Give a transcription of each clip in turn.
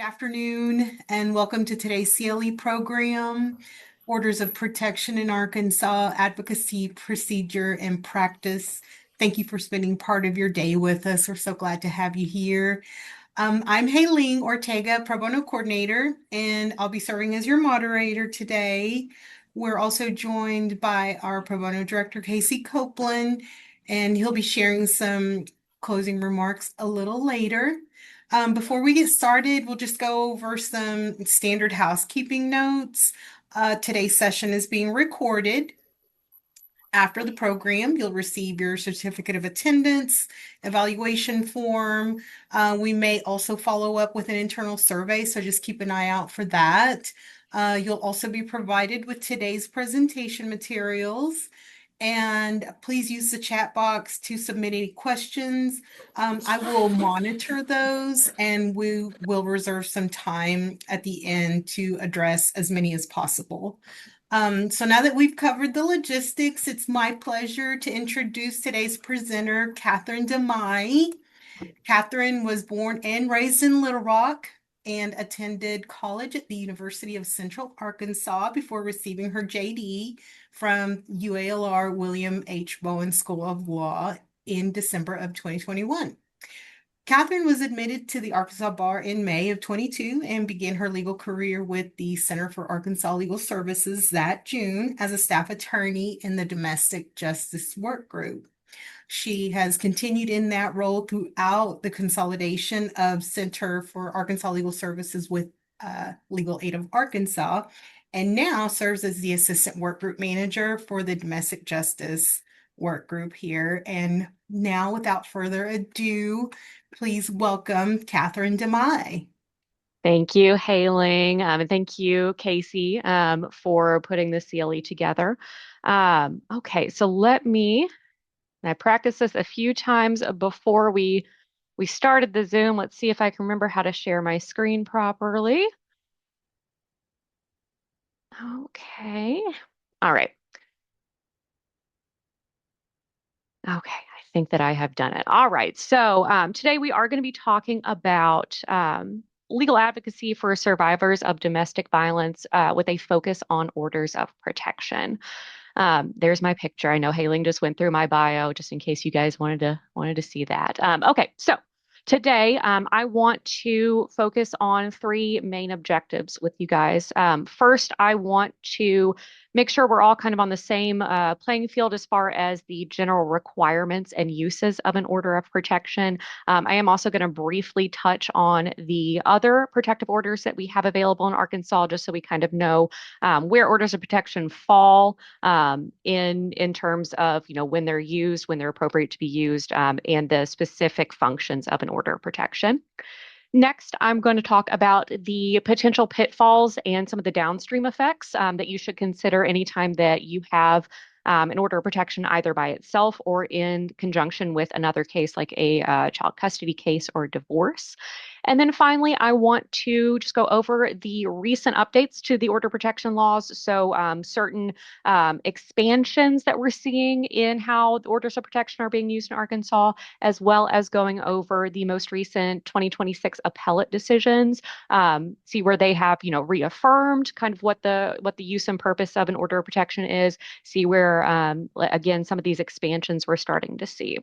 Afternoon and welcome to today's CLE program, Orders of Protection in Arkansas, Advocacy, Procedure, and Practice. Thank you for spending part of your day with us. We're so glad to have you here. I'm Haleen Ortega, Pro Bono Coordinator, and I'll be serving as your moderator today. We're also joined by our Pro Bono Director, Casey Copeland, and he'll be sharing some closing remarks a little later. Before we get started, we'll just go over some standard housekeeping notes. Today's session is being recorded. After the program, you'll receive your certificate of attendance, evaluation form. We may also follow up with an internal survey, so just keep an eye out for that. You'll also be provided with today's presentation materials. And please use the chat box to submit any questions. I will monitor those and we will reserve some time at the end to address as many as possible. So now that we've covered the logistics, it's my pleasure to introduce today's presenter, Catherine DeMai. Catherine was born and raised in Little Rock and attended college at the University of Central Arkansas before receiving her JD from UALR William H. Bowen School of Law in December of 2021. Catherine was admitted to the Arkansas Bar in May of 22 and began her legal career with the Center for Arkansas Legal Services that June as a staff attorney in the Domestic Justice Work Group. She has continued in that role throughout the consolidation of Center for Arkansas Legal Services with Legal Aid of Arkansas, and now serves as the Assistant Work Group Manager for the Domestic Justice Work Group here. And now, without further ado, please welcome Catherine DeMai. Thank you, Haling, and thank you, Casey, for putting the CLE together. Okay, so I practiced this a few times before we started the Zoom. Let's see if I can remember how to share my screen properly. Okay, all right. Okay, I think that I have done it. All right, so today we are going to be talking about legal advocacy for survivors of domestic violence with a focus on orders of protection. There's my picture. I know Haling just went through my bio, just in case you guys wanted to see that. Okay, so today I want to focus on three main objectives with you guys. First, I want to make sure we're all kind of on the same playing field as far as the general requirements and uses of an order of protection. I am also going to briefly touch on the other protective orders that we have available in Arkansas, just so we kind of know where orders of protection fall in terms of when they're used, when they're appropriate to be used, and the specific functions of an order of protection. Next, I'm going to talk about the potential pitfalls and some of the downstream effects that you should consider anytime that you have an order of protection either by itself or in conjunction with another case like a child custody case or divorce. And then finally, I want to just go over the recent updates to the order protection laws. So certain expansions that we're seeing in how the orders of protection are being used in Arkansas, as well as going over the most recent 2026 appellate decisions, see where they have, reaffirmed kind of what the use and purpose of an order of protection is, see where, again, some of these expansions we're starting to see.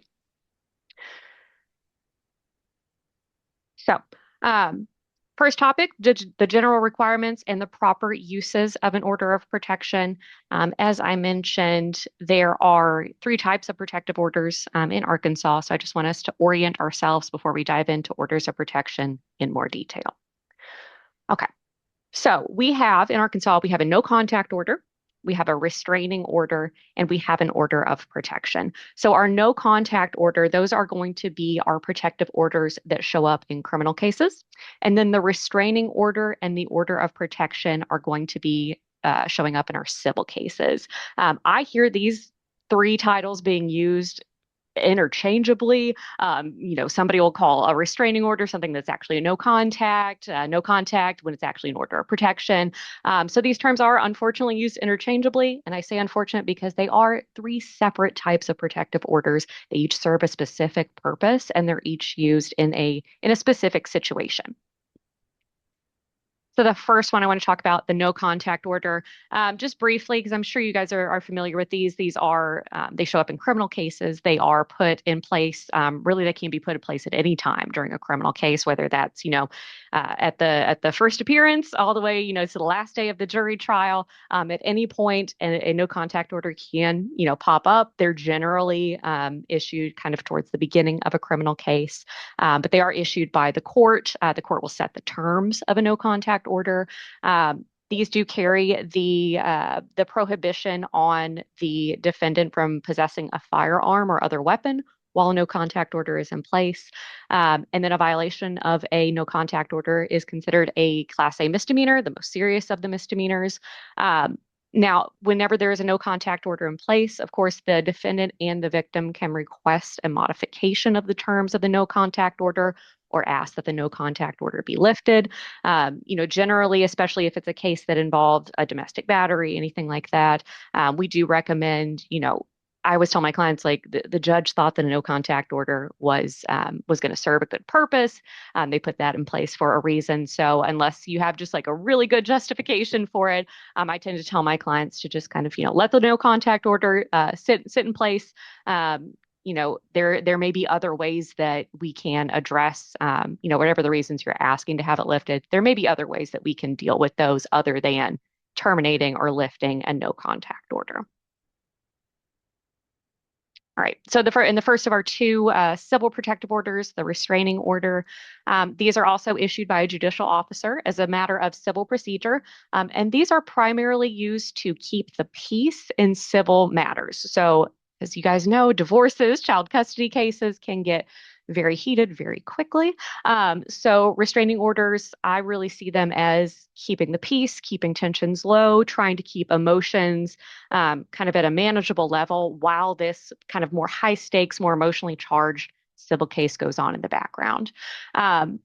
So, first topic, the general requirements and the proper uses of an order of protection. As I mentioned, there are three types of protective orders in Arkansas, so I just want us to orient ourselves before we dive into orders of protection in more detail. Okay, so in Arkansas, we have a no contact order, we have a restraining order, and we have an order of protection. So our no contact order, those are going to be our protective orders that show up in criminal cases. And then the restraining order and the order of protection are going to be showing up in our civil cases. I hear these three titles being used interchangeably. Somebody will call a restraining order something that's actually a no contact when it's actually an order of protection. So these terms are unfortunately used interchangeably. And I say unfortunate because they are three separate types of protective orders. They each serve a specific purpose and they're each used in a specific situation. So the first one I want to talk about, the no contact order, just briefly, because I'm sure you guys are familiar with these. These are they show up in criminal cases. They are put in place. Really, they can be put in place at any time during a criminal case, whether that's at the first appearance all the way to the last day of the jury trial. At any point, a no contact order can pop up. They're generally issued kind of towards the beginning of a criminal case. But they are issued by the court. The court will set the terms of a no contact order. These do carry the prohibition on the defendant from possessing a firearm or other weapon while a no contact order is in place. And then a violation of a no contact order is considered a Class A misdemeanor, the most serious of the misdemeanors. Um, Now, whenever there is a no contact order in place, of course, the defendant and the victim can request a modification of the terms of the no contact order or ask that the no contact order be lifted. Generally, especially if it's a case that involves a domestic battery, anything like that, we do recommend, I always tell my clients like the judge thought that a no contact order was going to serve a good purpose. They put that in place for a reason. So unless you have just like a really good justification for it, I tend to tell my clients to just kind of let the no contact order sit in place. There may be other ways that we can address whatever the reasons you're asking to have it lifted. There may be other ways that we can deal with those other than terminating or lifting a no contact order. All right. So in the first of our two civil protective orders, the restraining order, these are also issued by a judicial officer as a matter of civil procedure, and these are primarily used to keep the peace in civil matters. So, as you guys know, divorces, child custody cases can get very heated very quickly. So, restraining orders, I really see them as keeping the peace, keeping tensions low, trying to keep emotions kind of at a manageable level while this kind of more high stakes, more emotionally charged civil case goes on in the background. Um,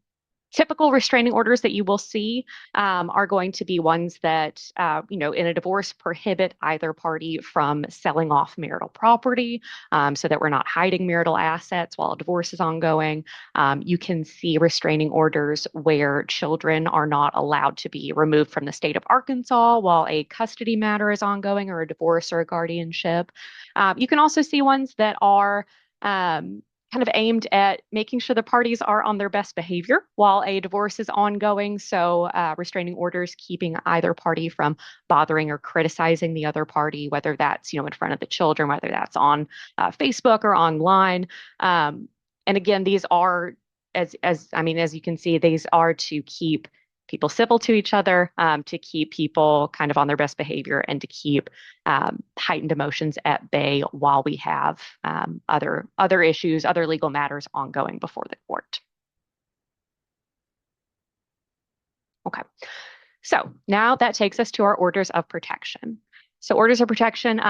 Typical restraining orders that you will see are going to be ones that, in a divorce prohibit either party from selling off marital property so that we're not hiding marital assets while a divorce is ongoing. You can see restraining orders where children are not allowed to be removed from the state of Arkansas while a custody matter is ongoing or a divorce or a guardianship. You can also see ones that are kind of aimed at making sure the parties are on their best behavior while a divorce is ongoing. So, restraining orders keeping either party from bothering or criticizing the other party, whether that's in front of the children, whether that's on Facebook or online. And again, these are as you can see, these are to keep people civil to each other, to keep people kind of on their best behavior, and to keep heightened emotions at bay while we have other issues, other legal matters ongoing before the court. Okay, so now that takes us to our orders of protection. So orders of protection,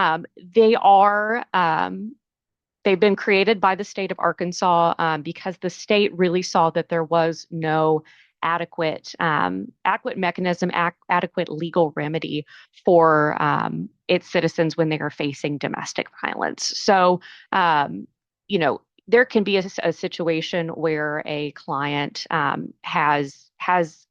they've been created by the state of Arkansas because the state really saw that there was no adequate mechanism, adequate legal remedy for its citizens when they are facing domestic violence. So, there can be a situation where a client has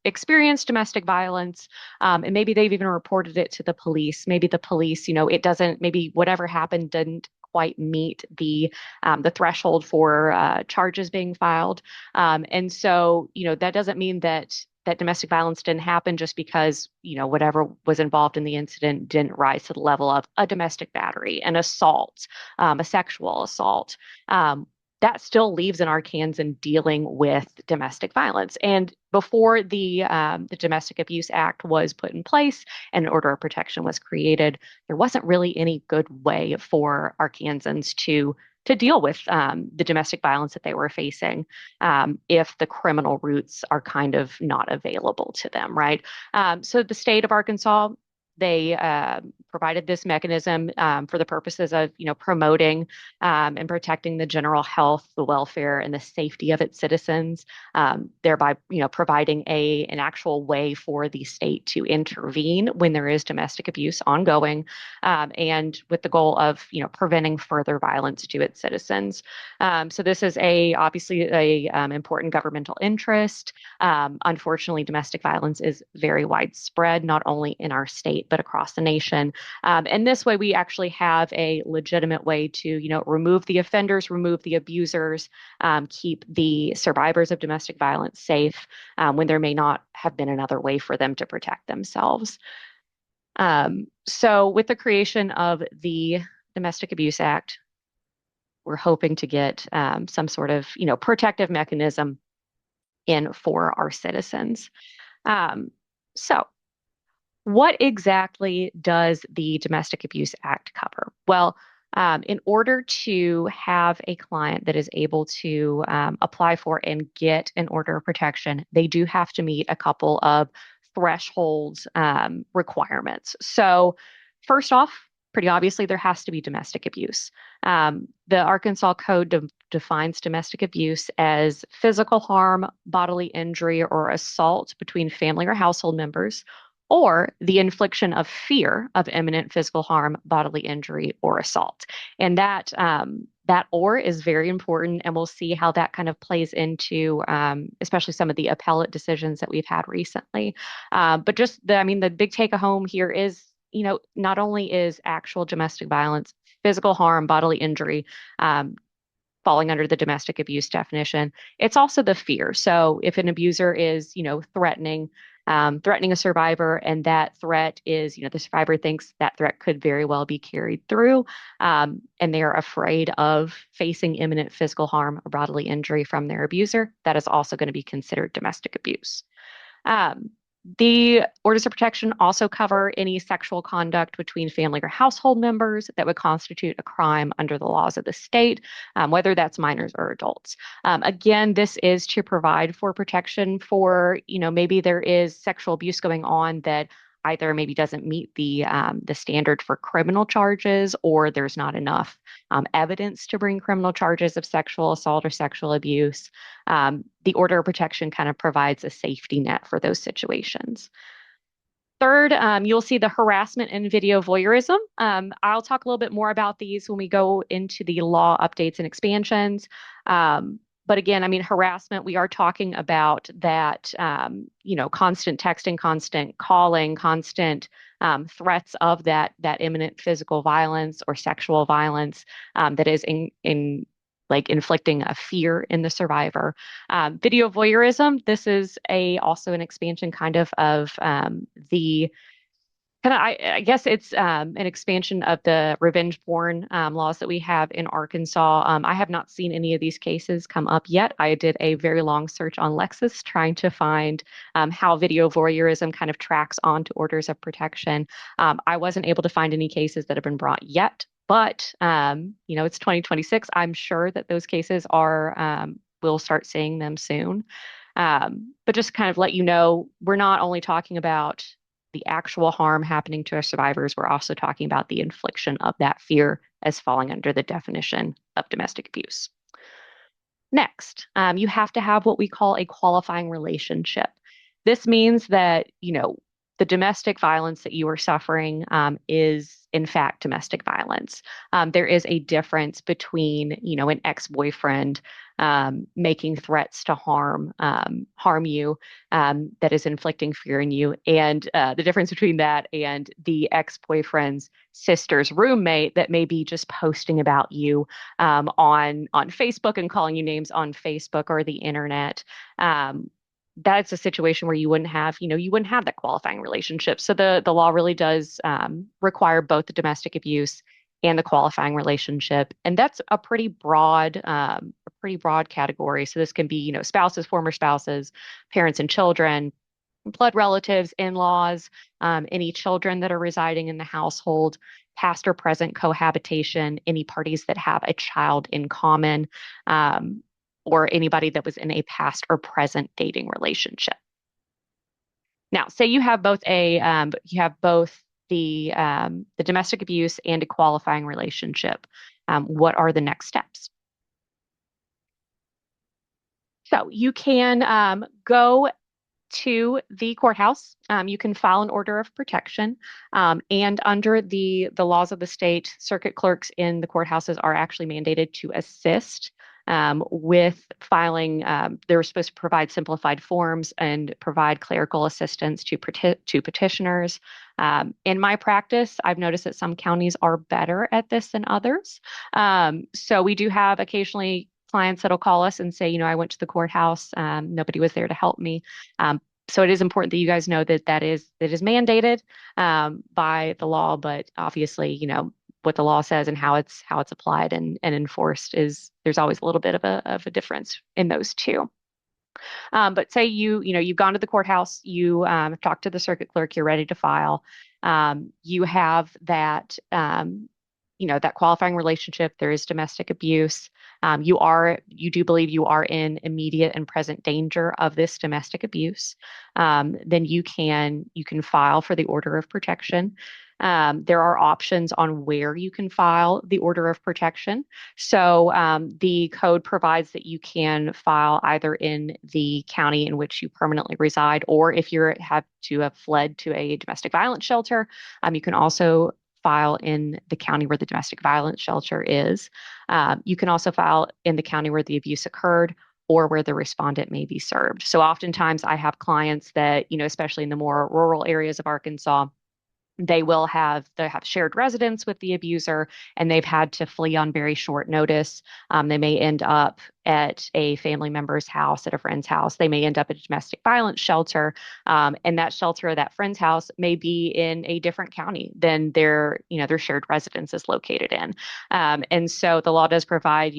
experienced domestic violence, and maybe they've even reported it to the police. Maybe the police, it doesn't, maybe whatever happened didn't quite meet the threshold for charges being filed. And so, that doesn't mean that domestic violence didn't happen just because, whatever was involved in the incident didn't rise to the level of a domestic battery, an assault, a sexual assault. That still leaves an Arkansan dealing with domestic violence. And before the Domestic Abuse Act was put in place and an order of protection was created, there wasn't really any good way for Arkansans to deal with the domestic violence that they were facing if the criminal routes are kind of not available to them, right? So the state of Arkansas They provided this mechanism for the purposes of, promoting and protecting the general health, the welfare, and the safety of its citizens, thereby, providing an actual way for the state to intervene when there is domestic abuse ongoing, and with the goal of, preventing further violence to its citizens. So this is obviously a important governmental interest. Unfortunately, domestic violence is very widespread, not only in our state, but across the nation. And this way, we actually have a legitimate way to, remove the offenders, remove the abusers, keep the survivors of domestic violence safe when there may not have been another way for them to protect themselves. So, with the creation of the Domestic Abuse Act, we're hoping to get some sort of, protective mechanism in for our citizens. Um, so, what exactly does the Domestic Abuse Act cover? Well, in order to have a client that is able to apply for and get an order of protection, they do have to meet a couple of thresholds requirements. So, first off, pretty obviously, there has to be domestic abuse. The Arkansas Code defines domestic abuse as physical harm, bodily injury, or assault between family or household members, or the infliction of fear of imminent physical harm, bodily injury, or assault. And that or is very important, and we'll see how that kind of plays into, especially some of the appellate decisions that we've had recently. But just the big take home here is, not only is actual domestic violence, physical harm, bodily injury, um, falling under the domestic abuse definition. It's also the fear. So if an abuser is, threatening a survivor, and that threat is, the survivor thinks that threat could very well be carried through, and they are afraid of facing imminent physical harm or bodily injury from their abuser, that is also going to be considered domestic abuse. Um, the orders of protection also cover any sexual conduct between family or household members that would constitute a crime under the laws of the state, whether that's minors or adults. Again, this is to provide for protection for, maybe there is sexual abuse going on that either maybe doesn't meet the standard for criminal charges, or there's not enough evidence to bring criminal charges of sexual assault or sexual abuse. The order of protection kind of provides a safety net for those situations. Third, you'll see the harassment and video voyeurism. I'll talk a little bit more about these when we go into the law updates and expansions. But again, harassment, we are talking about that, constant texting, constant calling, constant threats of that imminent physical violence or sexual violence that is in like inflicting a fear in the survivor. Video voyeurism, this is also an expansion of the kind of, I guess it's an expansion of the revenge porn laws that we have in Arkansas. I have not seen any of these cases come up yet. I did a very long search on Lexis trying to find how video voyeurism kind of tracks onto orders of protection. I wasn't able to find any cases that have been brought yet, but it's 2026. I'm sure that those cases we'll start seeing them soon. But just kind of let you know, we're not only talking about the actual harm happening to our survivors, we're also talking about the infliction of that fear as falling under the definition of domestic abuse. Next, you have to have what we call a qualifying relationship. This means that, the domestic violence that you are suffering is, in fact, domestic violence. There is a difference between, an ex-boyfriend making threats to harm you, that is inflicting fear in you, and the difference between that and the ex-boyfriend's sister's roommate that may be just posting about you on Facebook and calling you names on Facebook or the internet. That's a situation where you wouldn't have that qualifying relationship. So the law really does require both the domestic abuse and the qualifying relationship, and that's a pretty broad category. So this can be, spouses, former spouses, parents and children, blood relatives, in-laws, any children that are residing in the household, past or present cohabitation, any parties that have a child in common, or anybody that was in a past or present dating relationship. Now, say you have both the domestic abuse and a qualifying relationship, what are the next steps? So you can go to the courthouse. You can file an order of protection, and under the laws of the state, circuit clerks in the courthouses are actually mandated to assist with filing. They're supposed to provide simplified forms and provide clerical assistance to petitioners. In my practice, I've noticed that some counties are better at this than others. So we do have occasionally clients that'll call us and say, I went to the courthouse, nobody was there to help me. So it is important that you guys know that that is mandated by the law, but obviously, what the law says and how it's applied and enforced is there's always a little bit of a difference in those two. But say you've gone to the courthouse, you talked to the circuit clerk, you're ready to file. You have that qualifying relationship. There is domestic abuse. You do believe you are in immediate and present danger of this domestic abuse. Then you can file for the order of protection. There are options on where you can file the order of protection. So the code provides that you can file either in the county in which you permanently reside, or if you have to have fled to a domestic violence shelter, you can also file in the county where the domestic violence shelter is. You can also file in the county where the abuse occurred or where the respondent may be served. So oftentimes I have clients that, especially in the more rural areas of Arkansas, they have shared residence with the abuser and they've had to flee on very short notice. They may end up at a family member's house, at a friend's house. They may end up at a domestic violence shelter, and that shelter or that friend's house may be in a different county than their shared residence is located in. And so the law does provide,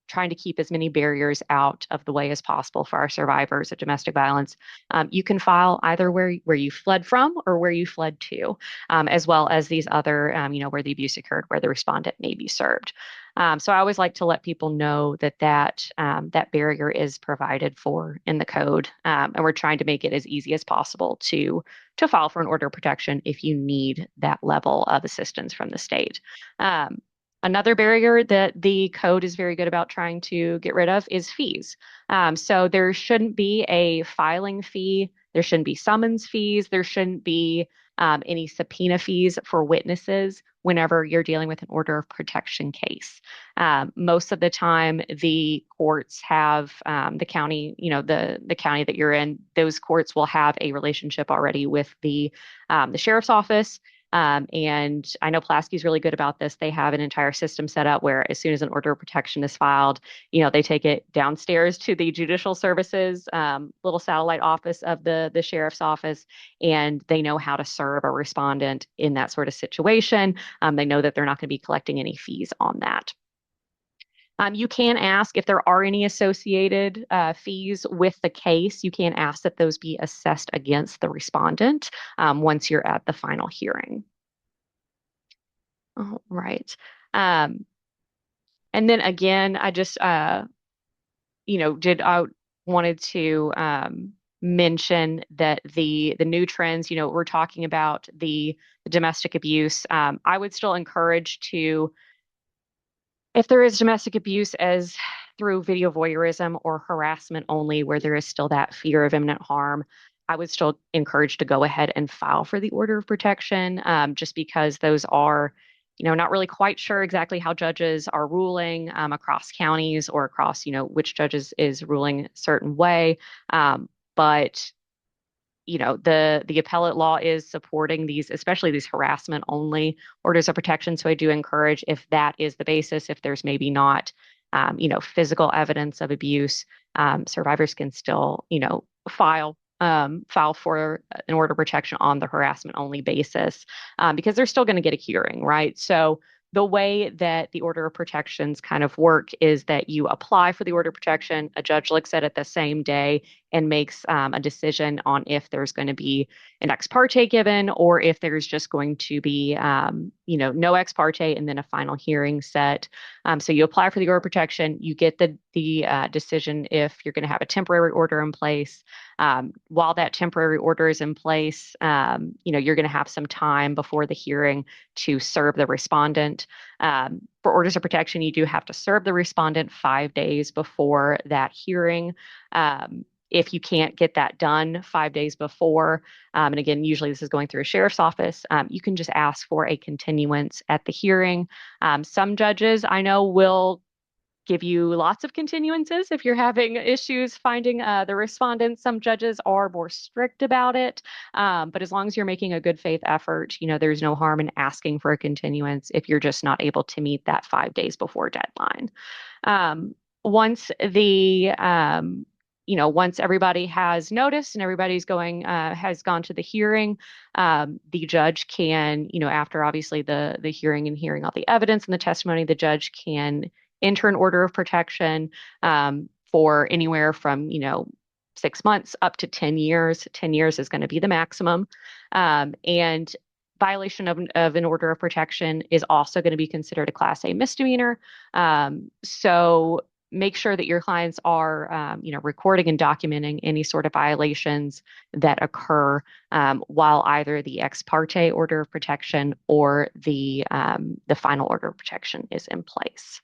trying to keep as many barriers out of the way as possible for our survivors of domestic violence. You can file either where you fled from or where you fled to, as well as these other, where the abuse occurred, where the respondent may be served. So I always like to let people know that barrier is provided for in the code, and we're trying to make it as easy as possible to file for an order of protection if you need that level of assistance from the state. Um, Another barrier that the code is very good about trying to get rid of is fees. So there shouldn't be a filing fee. There shouldn't be summons fees. There shouldn't be any subpoena fees for witnesses whenever you're dealing with an order of protection case. Most of the time, the courts have the county, the county that you're in. Those courts will have a relationship already with the sheriff's office. And I know Pulaski's really good about this. They have an entire system set up where as soon as an order of protection is filed, they take it downstairs to the judicial services, little satellite office of the sheriff's office, and they know how to serve a respondent in that sort of situation. They know that they're not going to be collecting any fees on that. You can ask if there are any associated fees with the case. You can ask that those be assessed against the respondent once you're at the final hearing. All right. Um, and then again, I just, I wanted to mention that the new trends, we're talking about the domestic abuse. I would still encourage to if there is domestic abuse as through video voyeurism or harassment only, where there is still that fear of imminent harm, I would still encourage to go ahead and file for the order of protection, just because those are, not really quite sure exactly how judges are ruling across counties or across, which judges is ruling a certain way. But the appellate law is supporting these, especially these harassment only orders of protection. So I do encourage, if that is the basis, if there's maybe not physical evidence of abuse, survivors can still file for an order of protection on the harassment only basis, because they're still going to get a hearing, right? So the way that the order of protections kind of work is that you apply for the order of protection, a judge looks at it the same day and makes a decision on if there's going to be an ex parte given or if there's just going to be no ex parte, and then a final hearing set. So you apply for the order of protection, you get the decision if you're going to have a temporary order in place. While that temporary order is in place, you're going to have some time before the hearing to serve the respondent. For orders of protection, you do have to serve the respondent 5 days before that hearing. If you can't get that done 5 days before, and again, usually this is going through a sheriff's office, you can just ask for a continuance at the hearing. Some judges I know will give you lots of continuances if you're having issues finding the respondents. Some judges are more strict about it, but as long as you're making a good faith effort, there's no harm in asking for a continuance if you're just not able to meet that 5 days before deadline. Um, once the once everybody has noticed and everybody's has gone to the hearing, the judge can, after obviously the hearing and hearing all the evidence and the testimony, the judge can enter an order of protection for anywhere from 6 months up to 10 years. 10 years is going to be the maximum, and violation of an order of protection is also going to be considered a Class A misdemeanor. So make sure that your clients are, recording and documenting any sort of violations that occur while either the ex parte order of protection or the final order of protection is in place.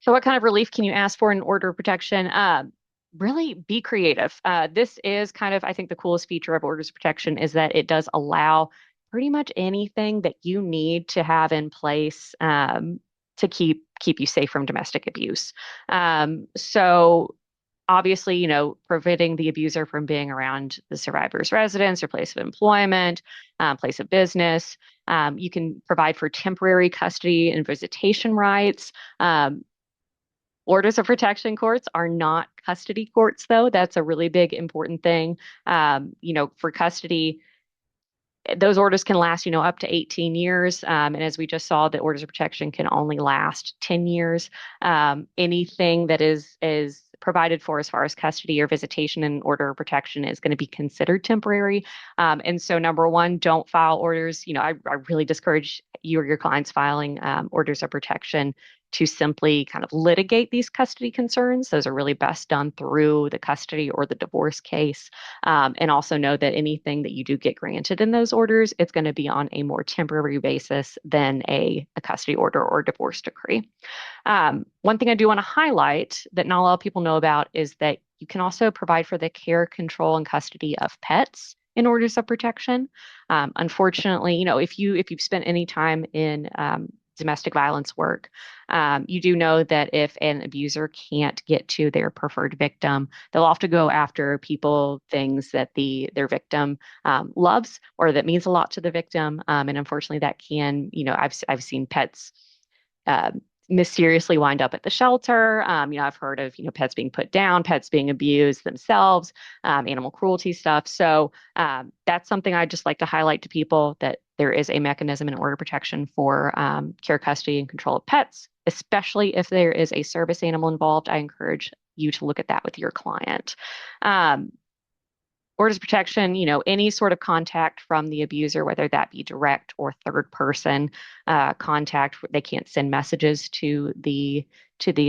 So, what kind of relief can you ask for in order of protection? Really be creative. This is kind of, I think, the coolest feature of orders of protection is that it does allow pretty much anything that you need to have in place to keep you safe from domestic abuse. So obviously, preventing the abuser from being around the survivor's residence or place of employment, place of business. You can provide for temporary custody and visitation rights. Orders of protection courts are not custody courts, though. That's a really big, important thing. For custody, those orders can last, up to 18 years. And as we just saw, the orders of protection can only last 10 years. Anything that is provided for as far as custody or visitation and order of protection is going to be considered temporary. And so, number one, don't file orders. I really discourage you or your clients filing orders of protection to simply kind of litigate these custody concerns. Those are really best done through the custody or the divorce case. And also know that anything that you do get granted in those orders, it's going to be on a more temporary basis than a custody order or divorce decree. One thing I do want to highlight that not a lot of people know about is that you can also provide for the care, control, and custody of pets in orders of protection. Unfortunately, if you've spent any time in domestic violence work, you do know that if an abuser can't get to their preferred victim, they'll often go after people, things that their victim loves or that means a lot to the victim. And unfortunately, that can, I've seen pets uh, mysteriously wind up at the shelter. I've heard of, pets being put down, pets being abused themselves, animal cruelty stuff. So that's something I just like to highlight to people that there is a mechanism in order protection for care, custody, and control of pets, especially if there is a service animal involved. I encourage you to look at that with your client. Orders of protection, any sort of contact from the abuser, whether that be direct or third person contact, they can't send messages to the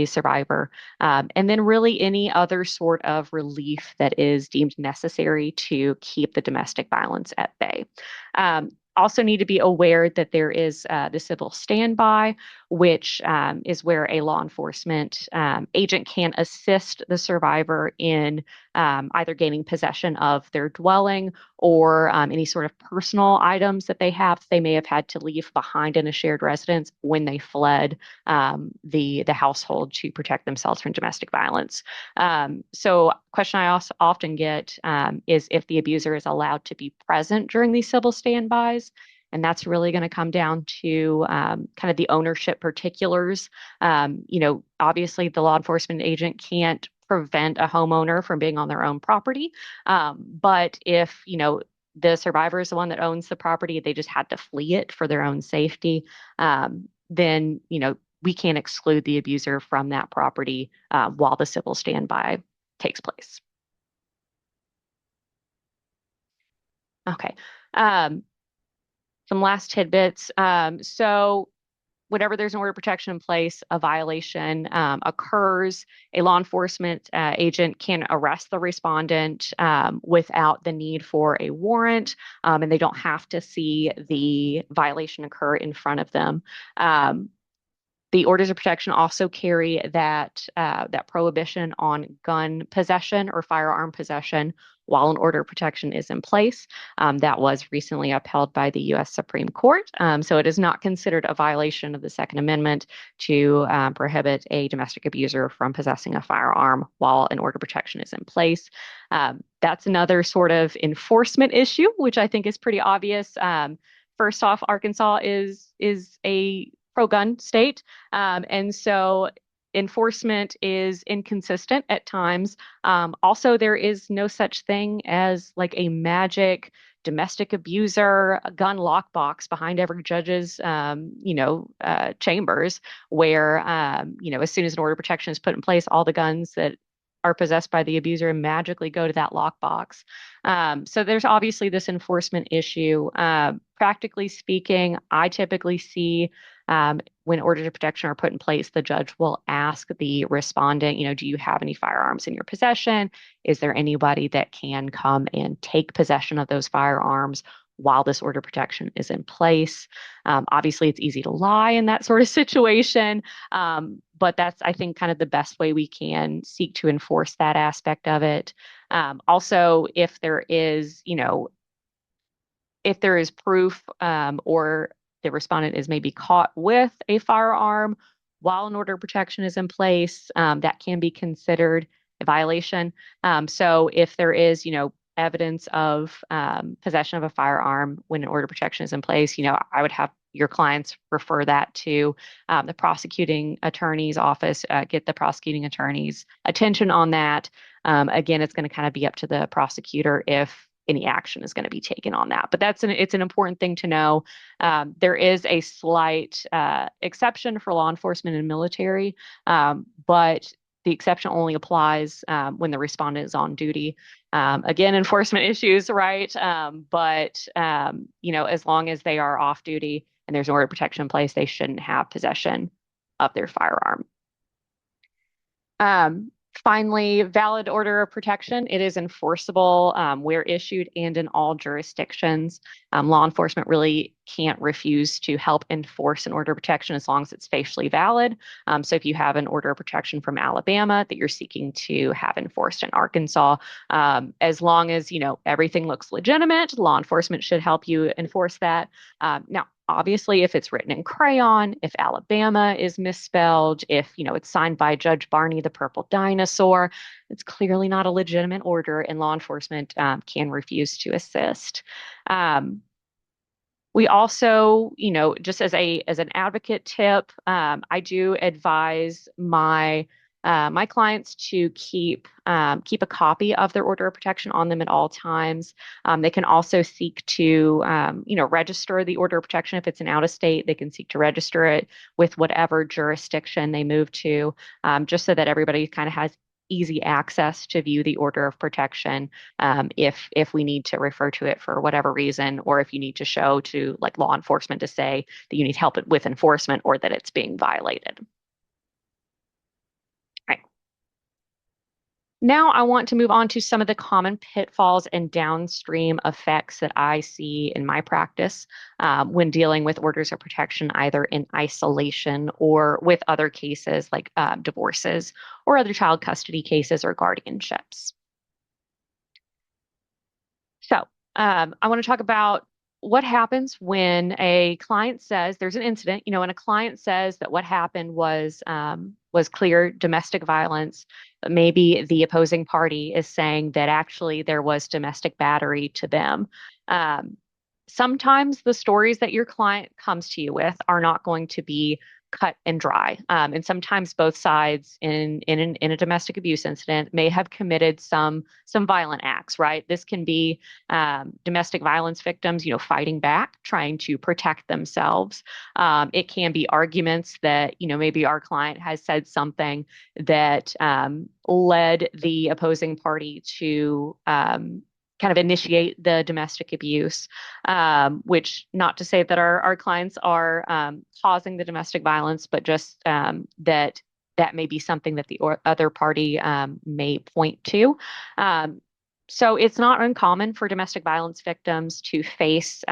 survivor. And then really any other sort of relief that is deemed necessary to keep the domestic violence at bay. Also need to be aware that there is the civil standby, which is where a law enforcement agent can assist the survivor in either gaining possession of their dwelling or any sort of personal items that they may have had to leave behind in a shared residence when they fled the household to protect themselves from domestic violence. So, question I also often get is if the abuser is allowed to be present during these civil standbys. And that's really going to come down to kind of the ownership particulars. Obviously, the law enforcement agent can't prevent a homeowner from being on their own property. But if, the survivor is the one that owns the property, they just had to flee it for their own safety, then, we can't exclude the abuser from that property while the civil standby takes place. Okay. Um, some last tidbits. So whenever there's an order of protection in place, a violation occurs, a law enforcement agent can arrest the respondent without the need for a warrant, and they don't have to see the violation occur in front of them. Um, the orders of protection also carry that prohibition on gun possession or firearm possession while an order of protection is in place. That was recently upheld by the U.S. Supreme Court. So it is not considered a violation of the Second Amendment to prohibit a domestic abuser from possessing a firearm while an order of protection is in place. That's another sort of enforcement issue, which I think is pretty obvious. First off, Arkansas is a pro-gun state. And so enforcement is inconsistent at times. Also, there is no such thing as like a magic domestic abuser gun lockbox behind every judge's, chambers where, as soon as an order of protection is put in place, all the guns that are possessed by the abuser magically go to that lockbox. So there's obviously this enforcement issue. Practically speaking, I typically see when orders of protection are put in place, the judge will ask the respondent, do you have any firearms in your possession? Is there anybody that can come and take possession of those firearms while this order of protection is in place? Obviously, it's easy to lie in that sort of situation, but that's, I think, kind of the best way we can seek to enforce that aspect of it. Also, if there is proof or the respondent is maybe caught with a firearm while an order of protection is in place, that can be considered a violation. So if there is, evidence of possession of a firearm when an order of protection is in place, I would have your clients refer that to the prosecuting attorney's office, get the prosecuting attorney's attention on that. Again, it's going to kind of be up to the prosecutor if any action is going to be taken on that. But it's an important thing to know. There is a slight exception for law enforcement and military, but the exception only applies when the respondent is on duty. Again, enforcement issues, right? But as long as they are off duty and there's an order of protection in place, they shouldn't have possession of their firearm. Um, Finally, valid order of protection. It is enforceable where issued and in all jurisdictions. Law enforcement really can't refuse to help enforce an order of protection as long as it's facially valid. So if you have an order of protection from Alabama that you're seeking to have enforced in Arkansas, as long as everything looks legitimate, law enforcement should help you enforce that. Now, obviously, if it's written in crayon, if Alabama is misspelled, if it's signed by Judge Barney, the purple dinosaur, it's clearly not a legitimate order, and law enforcement can refuse to assist. We also, just as an advocate tip, I do advise my clients to keep a copy of their order of protection on them at all times. They can also seek to register the order of protection if it's an out of state. They can seek to register it with whatever jurisdiction they move to, just so that everybody kind of has easy access to view the order of protection if we need to refer to it for whatever reason, or if you need to show to like law enforcement to say that you need help with enforcement or that it's being violated. Right. Now I want to move on to some of the common pitfalls and downstream effects that I see in my practice when dealing with orders of protection, either in isolation or with other cases like divorces or other child custody cases or guardianships. So, I want to talk about what happens when a client says there's an incident, and a client says that what happened was clear domestic violence, but maybe the opposing party is saying that actually there was domestic battery to them. Um, Sometimes the stories that your client comes to you with are not going to be cut and dry. And sometimes both sides in a domestic abuse incident may have committed some violent acts, right? This can be domestic violence victims, fighting back, trying to protect themselves. It can be arguments that, maybe our client has said something that led the opposing party to kind of initiate the domestic abuse, which not to say that our clients are causing the domestic violence, but just that may be something that the other party may point to. Um, so it's not uncommon for domestic violence victims to face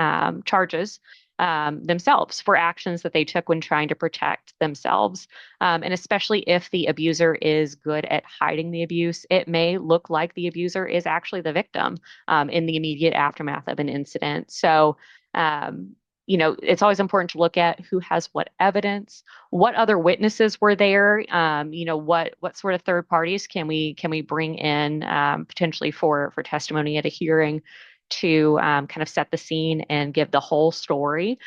charges themselves for actions that they took when trying to protect themselves. And especially if the abuser is good at hiding the abuse, it may look like the abuser is actually the victim in the immediate aftermath of an incident. So, um, it's always important to look at who has what evidence, what other witnesses were there, what sort of third parties can we bring in potentially for testimony at a hearing to kind of set the scene and give the whole story.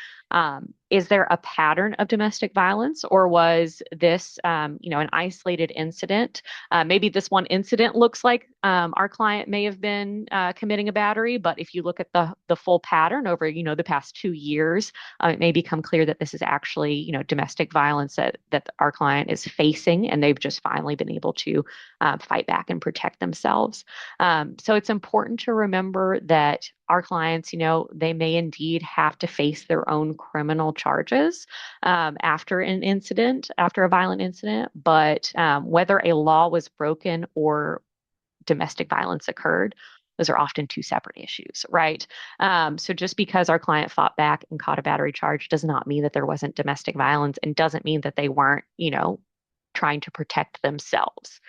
Is there a pattern of domestic violence, or was this, an isolated incident? Maybe this one incident looks like our client may have been committing a battery, but if you look at the full pattern over, the past 2 years, it may become clear that this is actually, domestic violence that our client is facing, and they've just finally been able to fight back and protect themselves. So it's important to remember that our clients, they may indeed have to face their own criminal charges after an incident, after a violent incident, but whether a law was broken or domestic violence occurred, those are often two separate issues, right? So just because our client fought back and caught a battery charge does not mean that there wasn't domestic violence, and doesn't mean that they weren't, trying to protect themselves.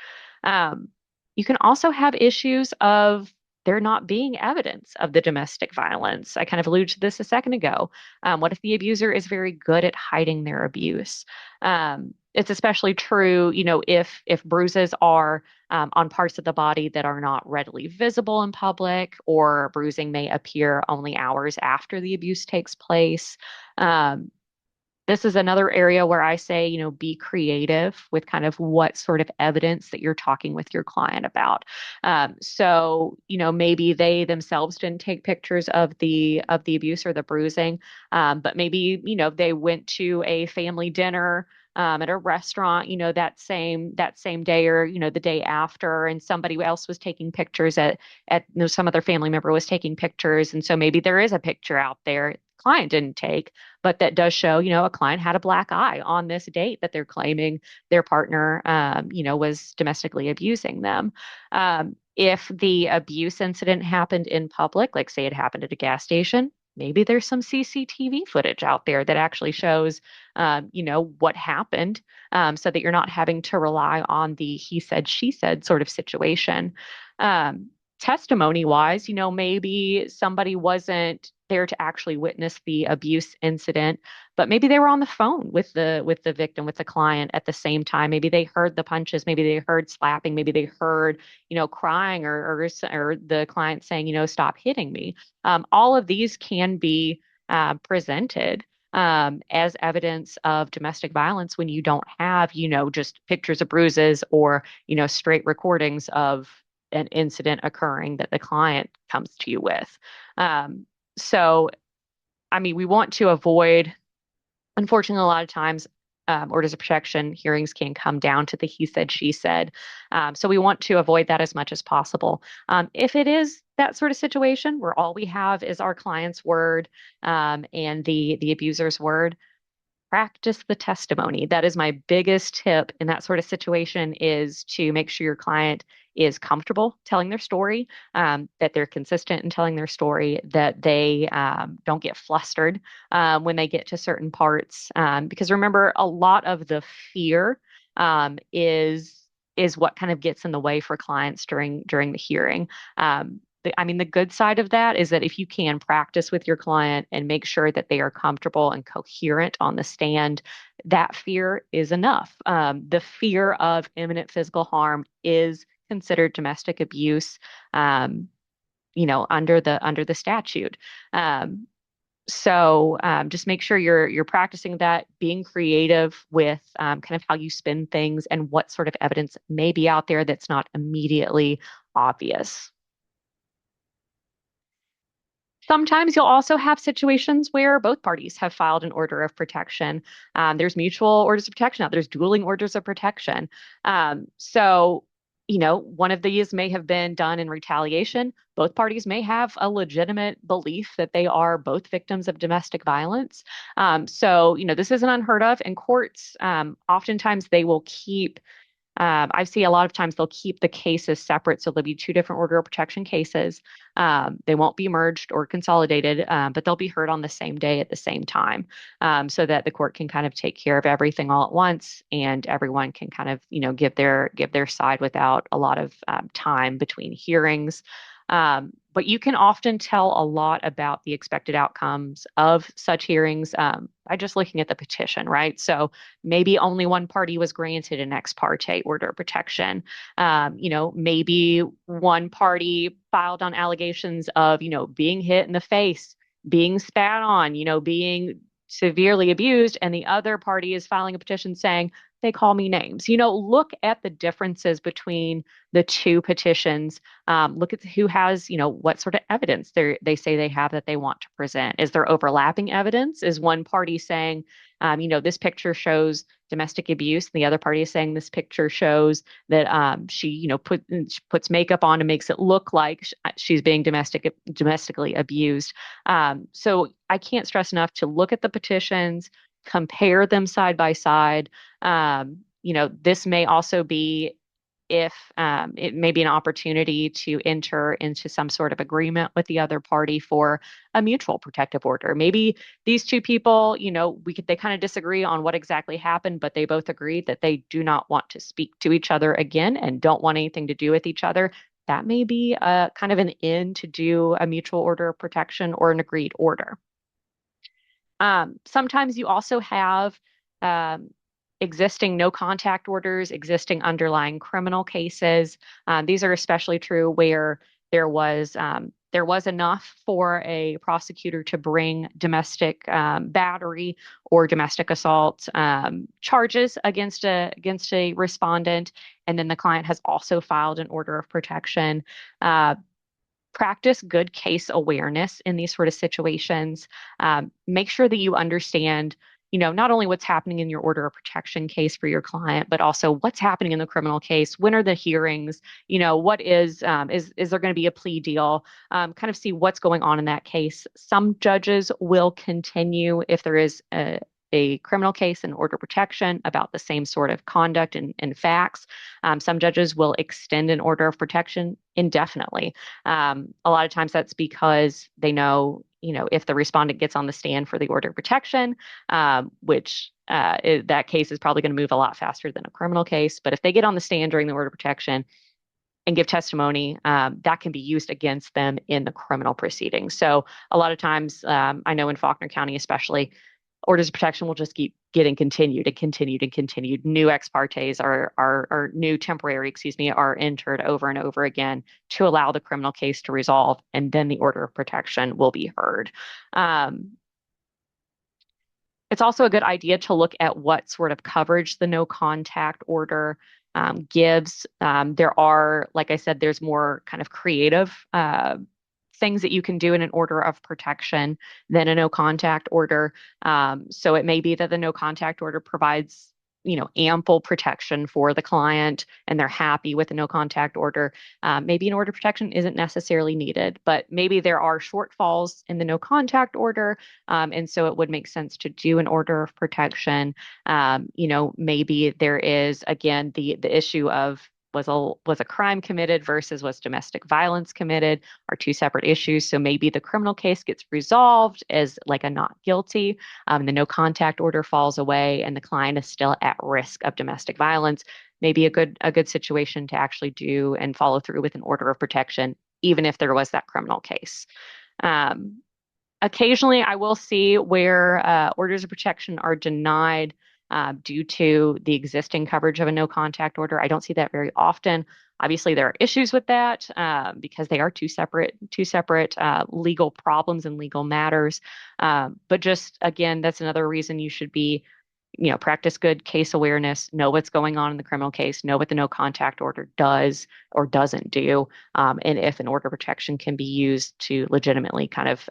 Um, you can also have issues of there not being evidence of the domestic violence. I kind of alluded to this a second ago. What if the abuser is very good at hiding their abuse? It's especially true, if bruises are on parts of the body that are not readily visible in public, or bruising may appear only hours after the abuse takes place. Um, this is another area where I say, be creative with kind of what sort of evidence that you're talking with your client about. So, maybe they themselves didn't take pictures of the abuse or the bruising, but maybe, they went to a family dinner at a restaurant, that same day, or the day after, and somebody else was taking pictures at some other family member was taking pictures, and so maybe there is a picture out there client didn't take, but that does show, a client had a black eye on this date that they're claiming their partner, was domestically abusing them. If the abuse incident happened in public, like say it happened at a gas station, maybe there's some CCTV footage out there that actually shows, what happened, so that you're not having to rely on the he said, she said sort of situation. Um, Testimony wise, maybe somebody wasn't there to actually witness the abuse incident, but maybe they were on the phone with the victim, with the client at the same time. Maybe they heard the punches, maybe they heard slapping, maybe they heard, crying, or the client saying, stop hitting me. All of these can be presented as evidence of domestic violence when you don't have, just pictures of bruises, or, straight recordings of an incident occurring that the client comes to you with. So, I mean, we want to avoid, unfortunately, a lot of times, orders of protection hearings can come down to the he said, she said. So we want to avoid that as much as possible. If it is that sort of situation where all we have is our client's word, and the abuser's word, practice the testimony. That is my biggest tip in that sort of situation, is to make sure your client is comfortable telling their story, that they're consistent in telling their story, that they don't get flustered when they get to certain parts. Because remember, a lot of the fear is what kind of gets in the way for clients during the hearing. The good side of that is that if you can practice with your client and make sure that they are comfortable and coherent on the stand, that fear is enough. The fear of imminent physical harm is considered domestic abuse, under the statute. Um, so just make sure you're practicing that, being creative with kind of how you spin things and what sort of evidence may be out there that's not immediately obvious. Sometimes you'll also have situations where both parties have filed an order of protection. There's mutual orders of protection out. There's dueling orders of protection. So, one of these may have been done in retaliation. Both parties may have a legitimate belief that they are both victims of domestic violence. So, this isn't unheard of in courts. Oftentimes they will keep I see a lot of times they'll keep the cases separate, so there'll be two different order of protection cases. They won't be merged or consolidated, but they'll be heard on the same day at the same time, so that the court can kind of take care of everything all at once, and everyone can kind of, give their side without a lot of time between hearings. But you can often tell a lot about the expected outcomes of such hearings by just looking at the petition, right? So maybe only one party was granted an ex parte order of protection. Maybe one party filed on allegations of, being hit in the face, being spat on, being severely abused, and the other party is filing a petition saying, they call me names. Look at the differences between the two petitions. Look at who has, what sort of evidence they say they have that they want to present. Is there overlapping evidence? Is one party saying, this picture shows domestic abuse, and the other party is saying this picture shows that she, puts makeup on and makes it look like she's being domestically abused. So I can't stress enough to look at the petitions, compare them side by side. This may also be if it may be an opportunity to enter into some sort of agreement with the other party for a mutual protective order. Maybe these two people, they kind of disagree on what exactly happened, but they both agree that they do not want to speak to each other again and don't want anything to do with each other. That may be a kind of an in to do a mutual order of protection or an agreed order. Sometimes you also have um, existing no contact orders, existing underlying criminal cases. These are especially true where there was enough for a prosecutor to bring domestic battery or domestic assault charges against a respondent, and then the client has also filed an order of protection. Practice good case awareness in these sort of situations. Make sure that you understand, not only what's happening in your order of protection case for your client, but also what's happening in the criminal case. When are the hearings? What is there going to be a plea deal? Kind of see what's going on in that case. Some judges will continue if there is a criminal case and order of protection about the same sort of conduct and facts. Some judges will extend an order of protection indefinitely. A lot of times that's because they know, if the respondent gets on the stand for the order of protection, which that case is probably going to move a lot faster than a criminal case. But if they get on the stand during the order of protection and give testimony, that can be used against them in the criminal proceedings. So a lot of times, I know in Faulkner County especially, orders of protection will just keep getting continued and continued and continued. New ex partes are new temporary, excuse me, are entered over and over again to allow the criminal case to resolve, and then the order of protection will be heard. It's also a good idea to look at what sort of coverage the no contact order gives. There are, like I said, there's more kind of creative things that you can do in an order of protection than a no contact order. So it may be that the no contact order provides, ample protection for the client and they're happy with the no contact order. Maybe an order of protection isn't necessarily needed, but maybe there are shortfalls in the no contact order. And so it would make sense to do an order of protection. Maybe there is, again, the issue of was a crime committed versus was domestic violence committed are two separate issues. So maybe the criminal case gets resolved as like a not guilty, the no contact order falls away, and the client is still at risk of domestic violence. Maybe a good situation to actually do and follow through with an order of protection, even if there was that criminal case. Um, Occasionally, I will see where orders of protection are denied due to the existing coverage of a no contact order. I don't see that very often. Obviously, there are issues with that because they are two separate legal problems and legal matters. But just again, that's another reason you should be, practice good case awareness, know what's going on in the criminal case, know what the no contact order does or doesn't do, and if an order of protection can be used to legitimately kind of,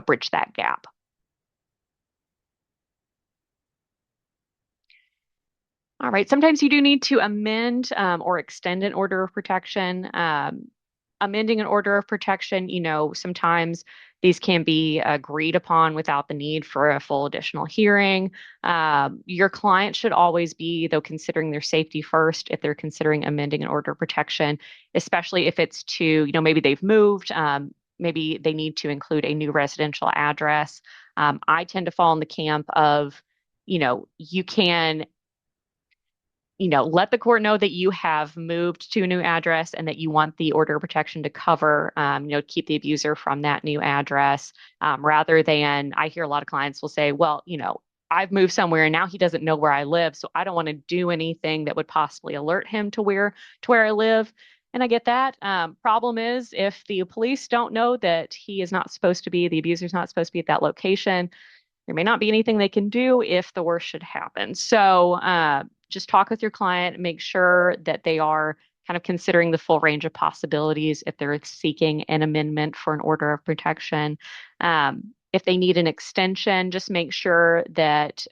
bridge that gap. All right. Sometimes you do need to amend or extend an order of protection. Amending an order of protection, sometimes these can be agreed upon without the need for a full additional hearing. Your client should always be, though, considering their safety first if they're considering amending an order of protection, especially if it's to, maybe they've moved, maybe they need to include a new residential address. I tend to fall in the camp of, you can let the court know that you have moved to a new address and that you want the order of protection to cover, keep the abuser from that new address, rather than I hear a lot of clients will say, well, I've moved somewhere and now he doesn't know where I live, so I don't want to do anything that would possibly alert him to where I live. And I get that. Problem is, if the police don't know that he is not supposed to be, the abuser's not supposed to be at that location, there may not be anything they can do if the worst should happen. So just talk with your client, make sure that they are kind of considering the full range of possibilities if they're seeking an amendment for an order of protection. If they need an extension, just make sure that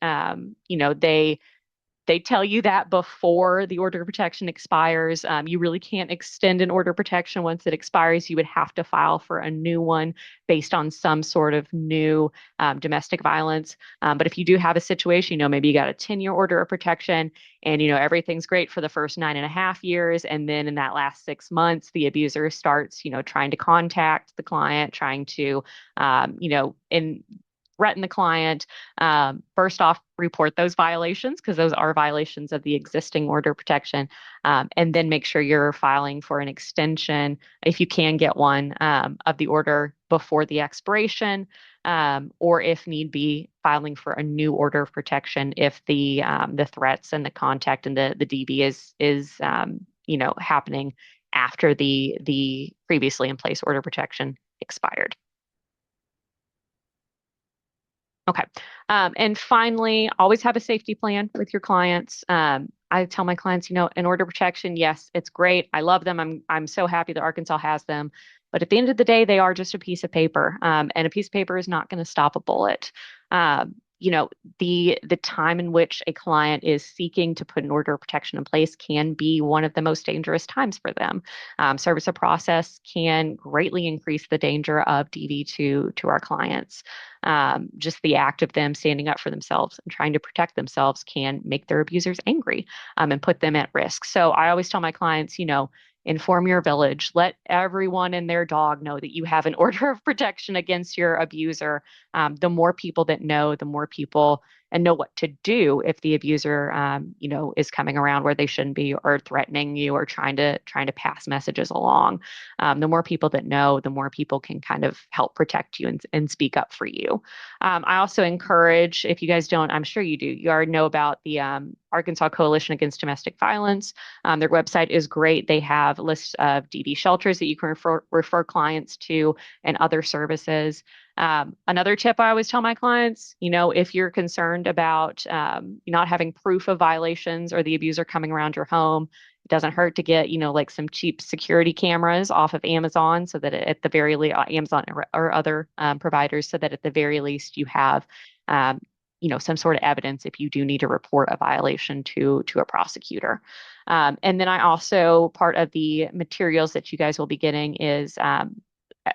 they tell you that before the order of protection expires. You really can't extend an order of protection once it expires. You would have to file for a new one based on some sort of new domestic violence. But if you do have a situation, maybe you got a 10-year order of protection and, everything's great for the first 9.5 years. And then in that last 6 months, the abuser starts, trying to contact the client, trying to, in threaten the client. First off, report those violations because those are violations of the existing order of protection, and then make sure you're filing for an extension if you can get one of the order before the expiration, or if need be, filing for a new order of protection if the threats and the contact and the DV is happening after the previously in place order of protection expired. Okay. And finally, always have a safety plan with your clients. I tell my clients, an order of protection, yes, it's great. I love them. I'm so happy that Arkansas has them. But at the end of the day, they are just a piece of paper. And a piece of paper is not going to stop a bullet. The time in which a client is seeking to put an order of protection in place can be one of the most dangerous times for them. Service of process can greatly increase the danger of DV to our clients. Just the act of them standing up for themselves and trying to protect themselves can make their abusers angry, and put them at risk. So I always tell my clients, inform your village, let everyone and their dog know that you have an order of protection against your abuser. The more people that know, the more people and know what to do if the abuser, is coming around where they shouldn't be or threatening you or trying to pass messages along. The more people that know, the more people can kind of help protect you and speak up for you. I also encourage, if you guys don't, I'm sure you do, you already know about the Arkansas Coalition Against Domestic Violence. Their website is great. They have lists of DV shelters that you can refer clients to and other services. Another tip I always tell my clients, if you're concerned about not having proof of violations or the abuser coming around your home, it doesn't hurt to get, like some cheap security cameras off of Amazon so that at the very least, Amazon or other providers, so that at the very least you have, some sort of evidence if you do need to report a violation to a prosecutor. And then I also, part of the materials that you guys will be getting is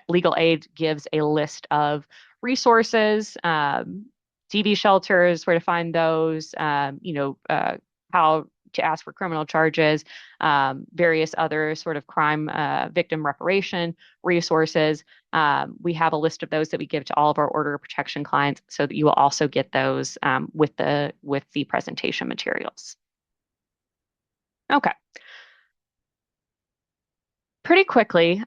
Legal Aid gives a list of resources, DV shelters, where to find those, how to ask for criminal charges, various other sort of crime victim reparation resources. We have a list of those that we give to all of our order of protection clients, so that you will also get those with the presentation materials. Okay, pretty quickly.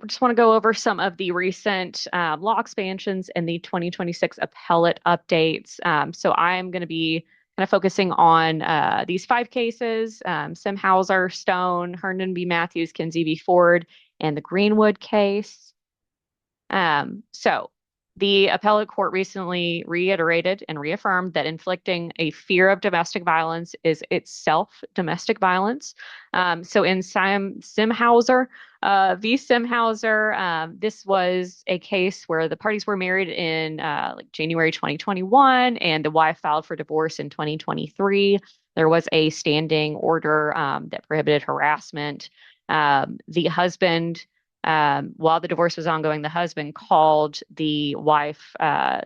Just want to go over some of the recent law expansions and the 2026 appellate updates. So I'm going to be kind of focusing on these 5 cases: Sim Hauser, Stone, Herndon v. Matthews, Kinsey v. Ford, and the Greenwood case. So The appellate court recently reiterated and reaffirmed that inflicting a fear of domestic violence is itself domestic violence. So in Simhauser v. Simhauser, this was a case where the parties were married in like January 2021, and the wife filed for divorce in 2023. There was a standing order that prohibited harassment. The husband while the divorce was ongoing, the husband called the wife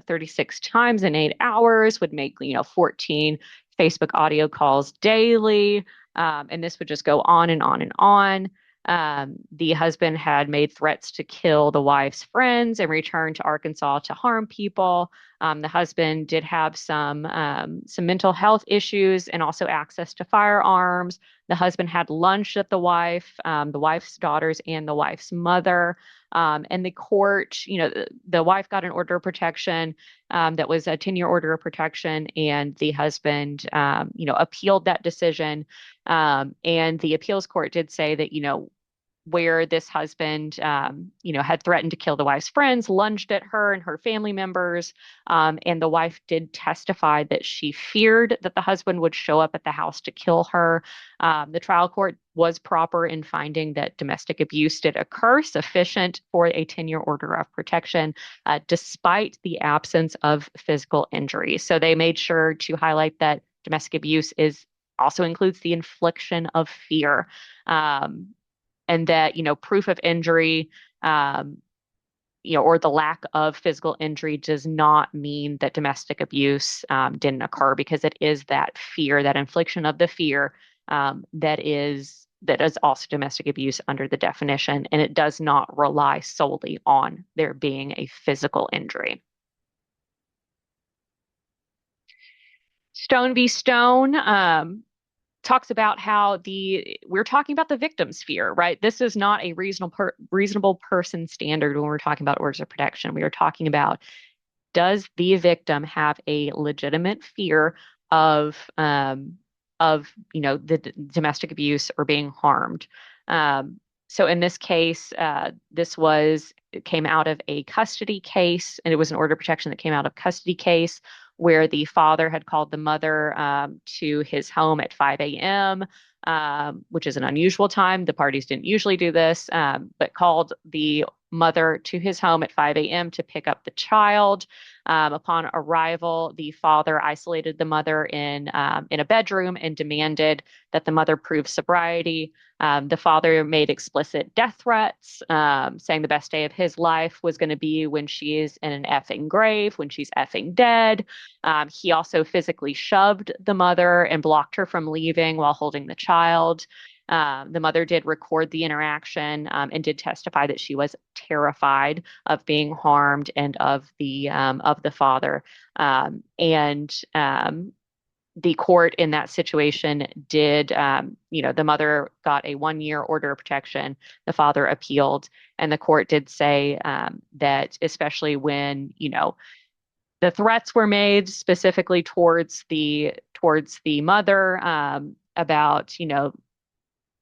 36 times in 8 hours, would make, 14 Facebook audio calls daily. And this would just go on and on and on. The husband had made threats to kill the wife's friends and return to Arkansas to harm people. The husband did have some mental health issues and also access to firearms. The husband had lunch at the wife's daughters, and the wife's mother. And the court, the wife got an order of protection that was a 10-year order of protection, and the husband, appealed that decision. And the appeals court did say that, where this husband, had threatened to kill the wife's friends, lunged at her and her family members. And the wife did testify that she feared that the husband would show up at the house to kill her. The trial court was proper in finding that domestic abuse did occur, sufficient for a 10-year order of protection, despite the absence of physical injury. So they made sure to highlight that domestic abuse is also includes the infliction of fear. And that, proof of injury, um, or the lack of physical injury does not mean that domestic abuse didn't occur, because it is that fear, that infliction of the fear, that is also domestic abuse under the definition, and it does not rely solely on there being a physical injury. Stone v. Stone talks about how we're talking about the victim's fear, right? This is not a reasonable person standard when we're talking about orders of protection. We are talking about, does the victim have a legitimate fear of the domestic abuse or being harmed? So in this case, it came out of a custody case, and it was an order of protection that came out of custody case where the father had called the mother to his home at 5 a.m., which is an unusual time. The parties didn't usually do this, but called the mother to his home at 5 a.m. to pick up the child. Upon arrival, the father isolated the mother in a bedroom and demanded that the mother prove sobriety. The father made explicit death threats, saying the best day of his life was going to be when she is in an effing grave, when she's effing dead. He also physically shoved the mother and blocked her from leaving while holding the child. The mother did record the interaction and did testify that she was terrified of being harmed and of the father. And the court in that situation did, the mother got a 1-year order of protection. The father appealed, and the court did say that, especially when, the threats were made specifically towards the mother, about,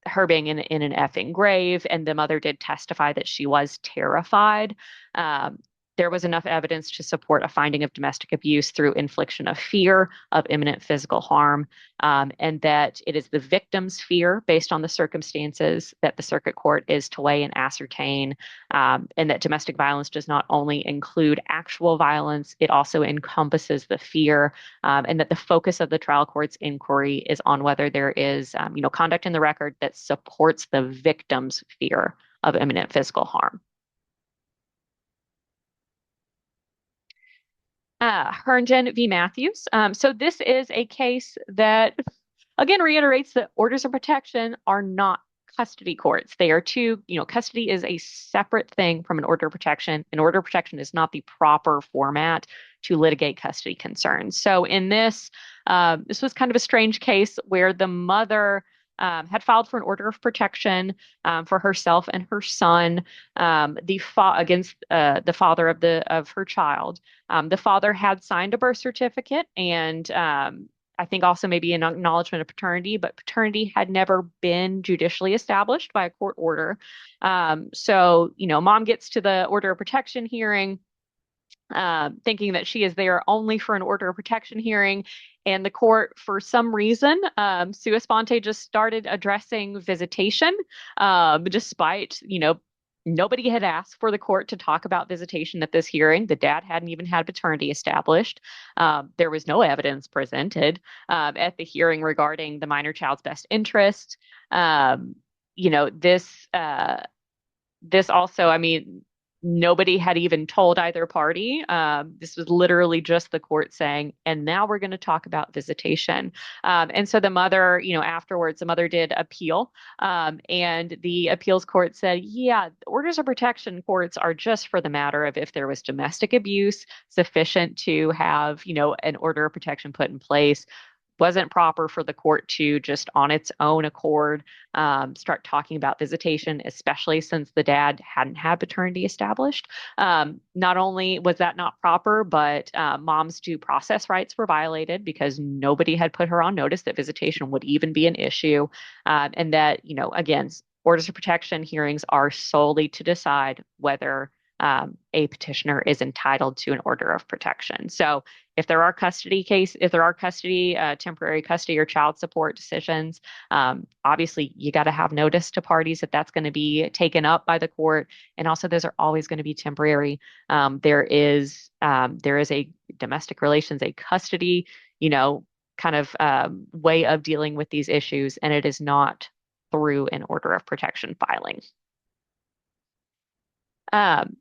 her being in an effing grave, and the mother did testify that she was terrified. Um, there was enough evidence to support a finding of domestic abuse through infliction of fear of imminent physical harm, and that it is the victim's fear, based on the circumstances, that the circuit court is to weigh and ascertain, and that domestic violence does not only include actual violence, it also encompasses the fear, and that the focus of the trial court's inquiry is on whether there is, conduct in the record that supports the victim's fear of imminent physical harm. Herndon v. Matthews. So this is a case that, again, reiterates that orders of protection are not custody courts. They are custody is a separate thing from an order of protection. An order of protection is not the proper format to litigate custody concerns. So in this was kind of a strange case where the mother had filed for an order of protection for herself and her son, against the father of her child. The father had signed a birth certificate, and I think also maybe an acknowledgement of paternity, but paternity had never been judicially established by a court order. So, mom gets to the order of protection hearing, thinking that she is there only for an order of protection hearing. And the court, for some reason, sua sponte just started addressing visitation, despite, nobody had asked for the court to talk about visitation at this hearing. The dad hadn't even had paternity established. There was no evidence presented at the hearing regarding the minor child's best interest. Um, you know, this also, I mean, nobody had even told either party. This was literally just the court saying, and now we're going to talk about visitation. And so the mother, afterwards, the mother did appeal. And the appeals court said, yeah, orders of protection courts are just for the matter of if there was domestic abuse sufficient to have, an order of protection put in place. Wasn't proper for the court to just on its own accord start talking about visitation, especially since the dad hadn't had paternity established. Not only was that not proper, but mom's due process rights were violated because nobody had put her on notice that visitation would even be an issue. And that, again, orders of protection hearings are solely to decide whether a petitioner is entitled to an order of protection. So if there are custody, temporary custody or child support decisions, obviously you got to have notice to parties that that's going to be taken up by the court. And also those are always going to be temporary. There is a domestic relations, a custody, kind of way of dealing with these issues, and it is not through an order of protection filing. Um,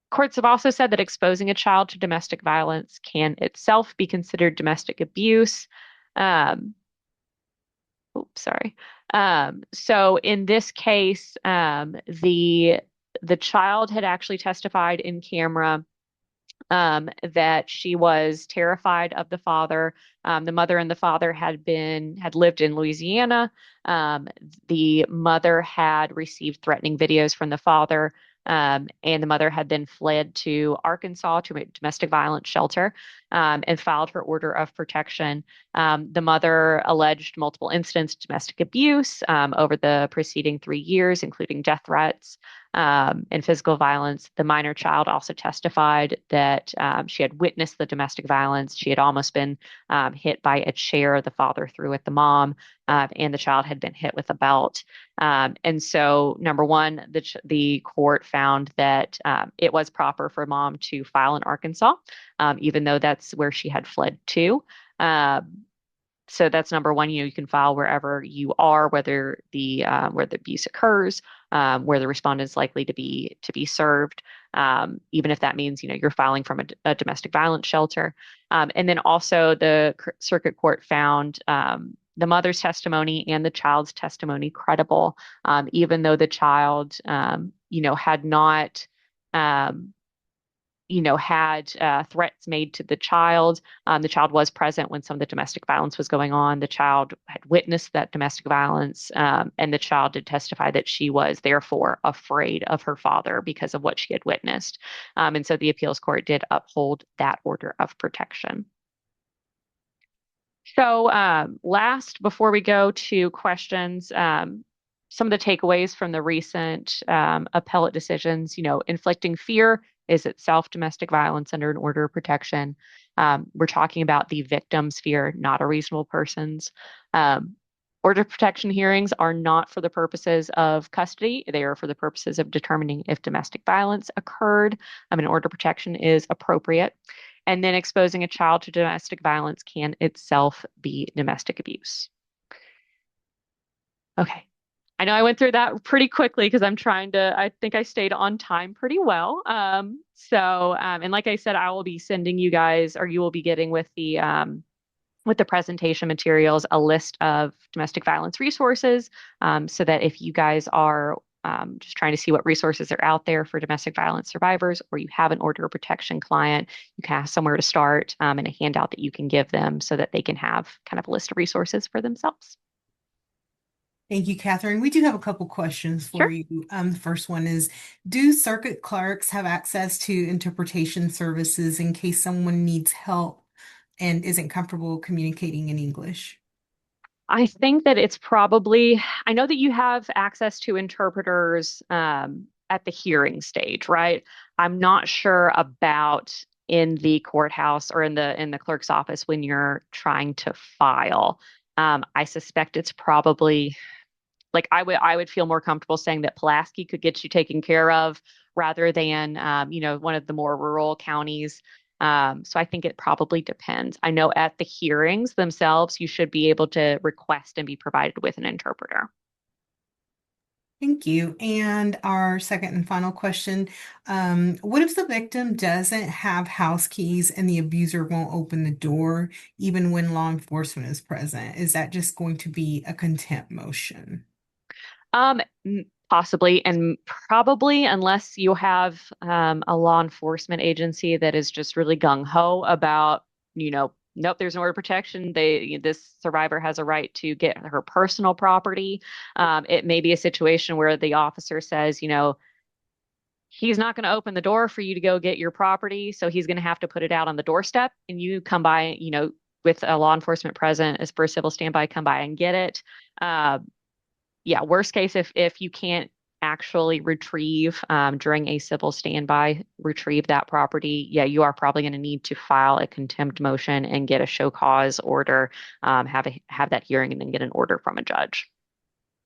Courts have also said that exposing a child to domestic violence can itself be considered domestic abuse. Um, Oops, sorry. So in this case, the child had actually testified in camera that she was terrified of the father. The mother and the father had lived in Louisiana. The mother had received threatening videos from the father, and the mother had then fled to Arkansas to a domestic violence shelter and filed her order of protection. The mother alleged multiple incidents of domestic abuse over the preceding 3 years, including death threats and physical violence. The minor child also testified that she had witnessed the domestic violence. She had almost been hit by a chair the father threw at the mom, and the child had been hit with a belt. And so, number one, the court found that it was proper for mom to file in Arkansas, even though that's where she had fled to. So that's number one. You can file wherever you are, whether the where the abuse occurs, where the respondent is likely to be served, even if that means you're filing from a domestic violence shelter. And then also the circuit court found the mother's testimony and the child's testimony credible, even though the child had not. Um, had threats made to the child. The child was present when some of the domestic violence was going on. The child had witnessed that domestic violence, and the child did testify that she was therefore afraid of her father because of what she had witnessed. And so the appeals court did uphold that order of protection. So, last, before we go to questions, some of the takeaways from the recent appellate decisions, inflicting fear is itself domestic violence under an order of protection. We're talking about the victim's fear, not a reasonable person's. Order of protection hearings are not for the purposes of custody. They are for the purposes of determining if domestic violence occurred. An order of protection is appropriate. And then exposing a child to domestic violence can itself be domestic abuse. Okay. I know I went through that pretty quickly because I think I stayed on time pretty well. And like I said, I will be sending you guys, or you will be getting with the presentation materials, a list of domestic violence resources, so that if you guys are just trying to see what resources are out there for domestic violence survivors, or you have an order of protection client, you can have somewhere to start and a handout that you can give them so that they can have kind of a list of resources for themselves. Thank you, Catherine. We do have a couple questions for Sure. you. The first one is, do circuit clerks have access to interpretation services in case someone needs help and isn't comfortable communicating in English? I think that it's probably, I know that you have access to interpreters at the hearing stage, right? I'm not sure about in the courthouse or in the clerk's office when you're trying to file. I suspect it's probably like I would feel more comfortable saying that Pulaski could get you taken care of rather than one of the more rural counties. So I think it probably depends. I know at the hearings themselves, you should be able to request and be provided with an interpreter. Thank you. And our second and final question, what if the victim doesn't have house keys and the abuser won't open the door even when law enforcement is present? Is that just going to be a contempt motion? Possibly, and probably unless you have a law enforcement agency that is just really gung ho about, nope, there's no order of protection. This survivor has a right to get her personal property. It may be a situation where the officer says, he's not going to open the door for you to go get your property, so he's going to have to put it out on the doorstep, and you come by, with a law enforcement present as for a civil standby, come by and get it. Uh, yeah, worst case, if you can't actually retrieve during a civil standby, retrieve that property, yeah, you are probably going to need to file a contempt motion and get a show cause order, have that hearing, and then get an order from a judge.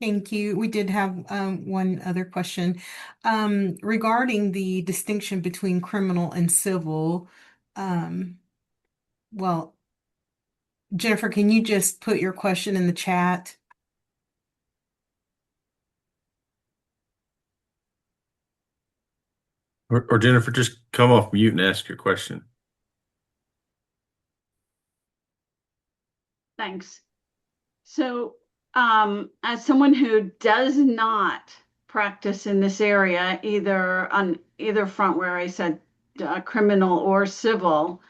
Thank you. We did have one other question regarding the distinction between criminal and civil. Um, well, Jennifer, can you just put your question in the chat? Or Jennifer, just come off mute and ask your question. Thanks. So, as someone who does not practice in this area, either on either front where I said criminal or civil,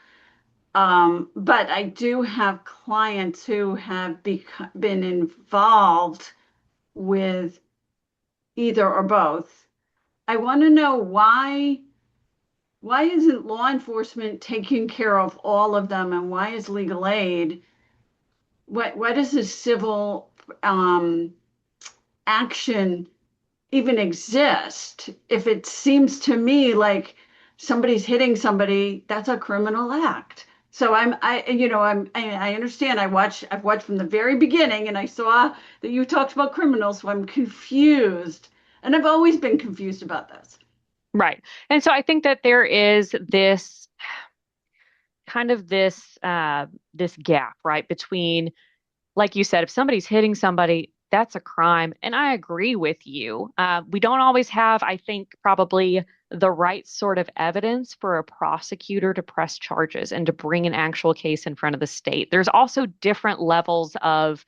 but I do have clients who have been involved with either or both. I want to know why isn't law enforcement taking care of all of them, and why is legal aid? What does a civil action even exist if it seems to me like somebody's hitting somebody, that's a criminal act. So I understand. I've watched from the very beginning, and I saw that you talked about criminals, so I'm confused. And I've always been confused about this. Right. And so I think that there is this gap, right, between, like you said, if somebody's hitting somebody, that's a crime. And I agree with you. We don't always have, I think, probably the right sort of evidence for a prosecutor to press charges and to bring an actual case in front of the state. There's also different levels of,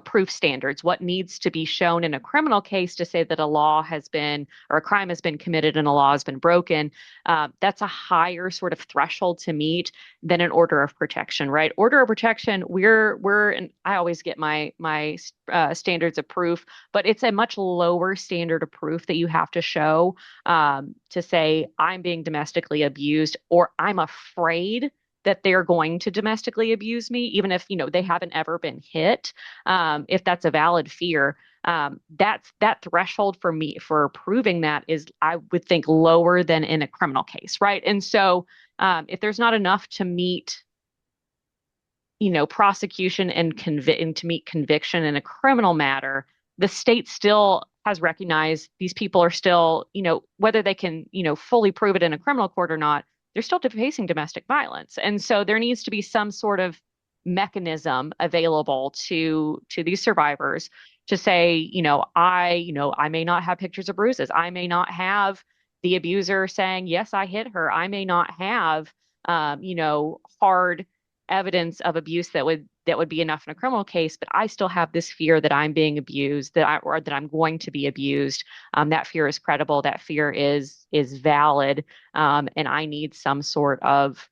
proof standards, what needs to be shown in a criminal case to say that a law has been or a crime has been committed and a law has been broken. That's a higher sort of threshold to meet than an order of protection, right? Order of protection, and I always get my standards of proof, but it's a much lower standard of proof that you have to show to say I'm being domestically abused or I'm afraid that they're going to domestically abuse me, even if they haven't ever been hit. If that's a valid fear, that threshold for me for proving that is, I would think, lower than in a criminal case, right? And so if there's not enough to meet, prosecution and to meet conviction in a criminal matter, the state still has recognized these people are still, whether they can, fully prove it in a criminal court or not, they're still facing domestic violence. And so there needs to be some sort of mechanism available to these survivors to say, I may not have pictures of bruises. I may not have the abuser saying, yes, I hit her. I may not have hard evidence of abuse that would be enough in a criminal case, but I still have this fear that I'm being abused, or that I'm going to be abused. That fear is credible. That fear is valid, and I need some sort of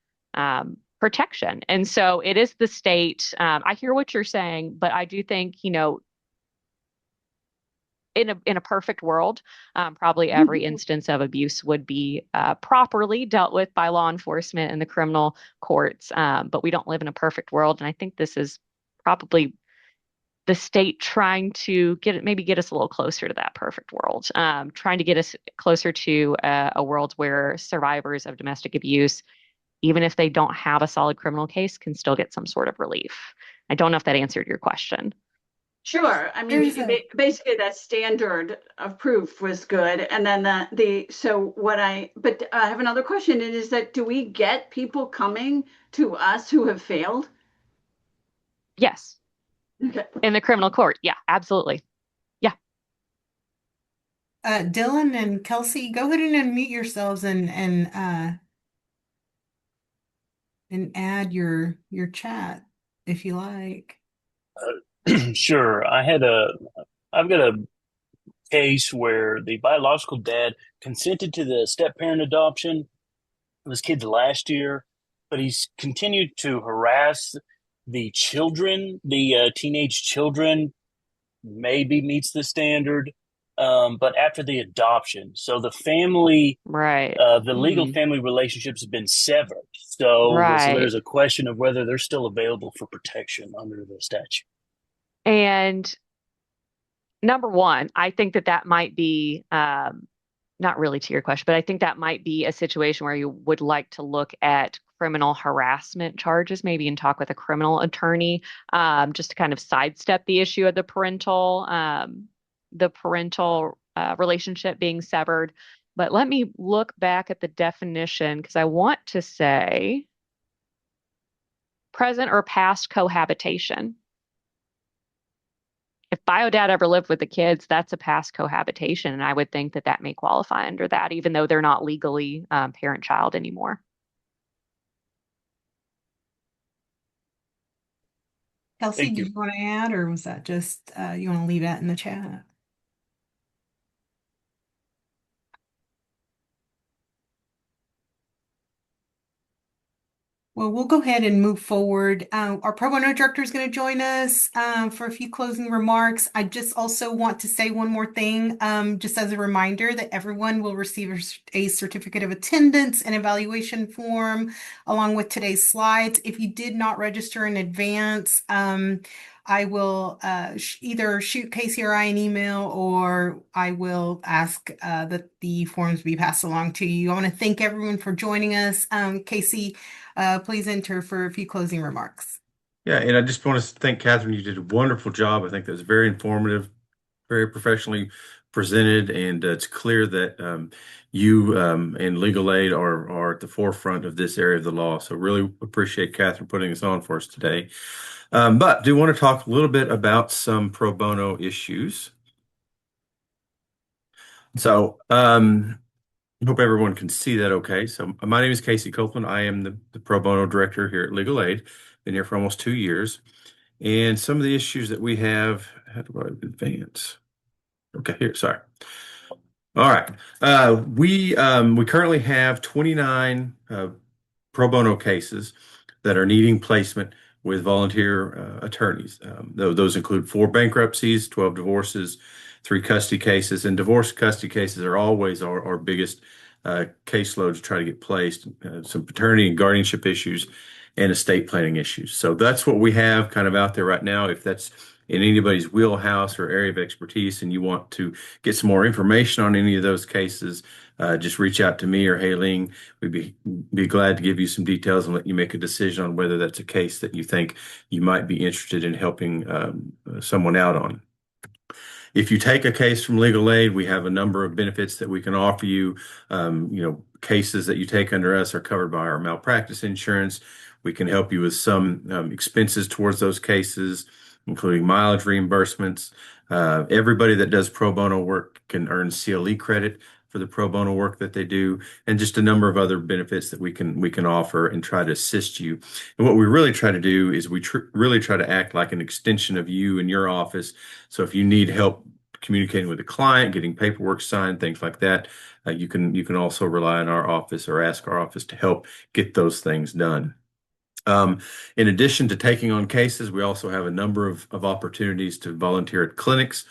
protection. And so it is the state. I hear what you're saying, but I do think, in a perfect world, probably every instance of abuse would be properly dealt with by law enforcement and the criminal courts. But we don't live in a perfect world, and I think this is probably the state trying to get us a little closer to that perfect world, trying to get us closer to a world where survivors of domestic abuse, even if they don't have a solid criminal case, can still get some sort of relief. I don't know if that answered your question. Sure. I mean, There's a basically that standard of proof was good. And then but I have another question. And is that, do we get people coming to us who have failed? Yes, Okay. in the criminal court. Yeah, absolutely. Yeah. Dylan and Kelsey, go ahead and unmute yourselves and add your chat if you like. Sure. I've got a case where the biological dad consented to the step parent adoption of his kids last year, but he's continued to harass the children, the teenage children, maybe meets the standard. But after the adoption, so the family, Right. the legal family relationships have been severed. So Right. there's a question of whether they're still available for protection under the statute. And number one, I think that might be not really to your question, but I think that might be a situation where you would like to look at criminal harassment charges, maybe, and talk with a criminal attorney, just to kind of sidestep the issue of the parental relationship being severed. But let me look back at the definition because I want to say present or past cohabitation. If biodad ever lived with the kids, that's a past cohabitation, and I would think that may qualify under that, even though they're not legally parent-child anymore. Kelsey, Thank did you. you want to add, or was that just you want to leave that in the chat? Well, we'll go ahead and move forward. Our pro bono director is going to join us for a few closing remarks. I just also want to say one more thing, just as a reminder that everyone will receive a certificate of attendance and evaluation form along with today's slides. If you did not register in advance, I will either shoot Casey or I an email, or I will ask that the forms be passed along to you. I want to thank everyone for joining us. Casey, please enter for a few closing remarks. Yeah, and I just want to thank Catherine. You did a wonderful job. I think that was very informative, very professionally presented, and it's clear that you and legal aid are at the forefront of this area of the law. So really appreciate Catherine putting this on for us today. But do want to talk a little bit about some pro bono issues. So I hope everyone can see that okay. So my name is Casey Copeland. I am the pro bono director here at Legal Aid. Been here for almost 2 years. And some of the issues that we have, how do I advance? Okay, here, sorry. All right. We currently have 29 pro bono cases that are needing placement with volunteer attorneys. Those include 4 bankruptcies, 12 divorces, 3 custody cases, and divorce custody cases are always our biggest caseload to try to get placed. Some paternity and guardianship issues and estate planning issues. So that's what we have kind of out there right now. If that's in anybody's wheelhouse or area of expertise and you want to get some more information on any of those cases, just reach out to me or Haylene. We'd be glad to give you some details and let you make a decision on whether that's a case that you think you might be interested in helping someone out on. If you take a case from legal aid, we have a number of benefits that we can offer you. Cases that you take under us are covered by our malpractice insurance. We can help you with some expenses towards those cases, including mileage reimbursements. Everybody that does pro bono work can earn CLE credit for the pro bono work that they do, and just a number of other benefits that we can offer and try to assist you. And what we really try to do is we really try to act like an extension of you in your office. So if you need help communicating with a client, getting paperwork signed, things like that, you can also rely on our office or ask our office to help get those things done. In addition to taking on cases, we also have a number of opportunities to volunteer at clinics.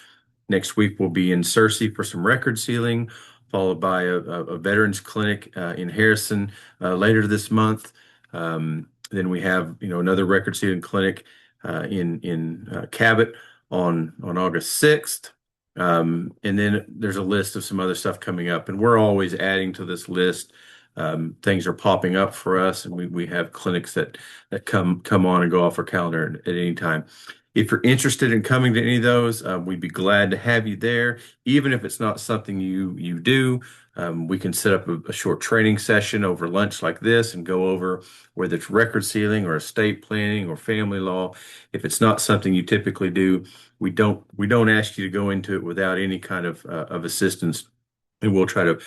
Next week, we'll be in Searcy for some record sealing, followed by a veterans clinic in Harrison later this month. Then we have another record sealing clinic in Cabot on August 6th. And then there's a list of some other stuff coming up, and we're always adding to this list. Things are popping up for us, and we have clinics that come on and go off our calendar at any time. If you're interested in coming to any of those, we'd be glad to have you there. Even if it's not something you do, we can set up a short training session over lunch like this and go over whether it's record sealing or estate planning or family law. If it's not something you typically do, we don't ask you to go into it without any kind of assistance, and we'll try to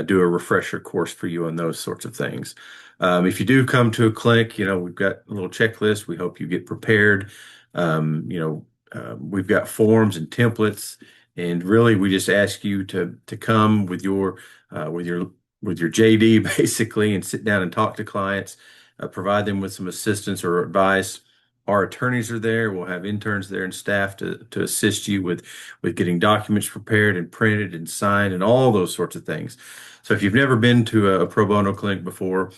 do a refresher course for you on those sorts of things. If you do come to a clinic, we've got a little checklist. We hope you get prepared. We've got forms and templates, and really we just ask you to come with your JD basically, and sit down and talk to clients, provide them with some assistance or advice. Our attorneys are there. We'll have interns there and staff to assist you with getting documents prepared and printed and signed and all those sorts of things. So if you've never been to a pro bono clinic before,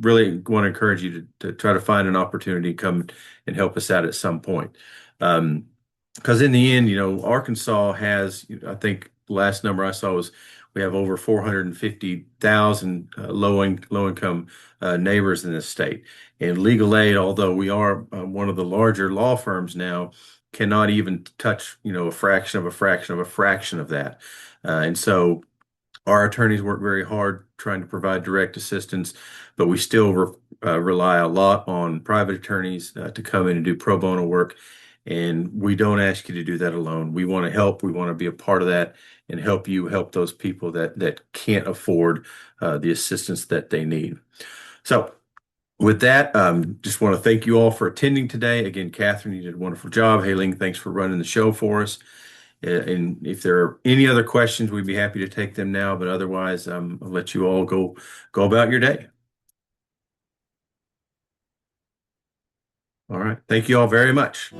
really want to encourage you to try to find an opportunity to come and help us out at some point. Because in the end, Arkansas has, I think the last number I saw was we have over 450,000 low income neighbors in this state. And legal aid, although we are one of the larger law firms now, cannot even touch, a fraction of a fraction of a fraction of that. And so our attorneys work very hard trying to provide direct assistance, but we still rely a lot on private attorneys to come in and do pro bono work. And we don't ask you to do that alone. We want to help. We want to be a part of that and help you help those people that can't afford the assistance that they need. So with that, just want to thank you all for attending today. Again, Catherine, you did a wonderful job. Hailing, thanks for running the show for us. And if there are any other questions, we'd be happy to take them now. But otherwise, I'll let you all go about your day. All right. Thank you all very much.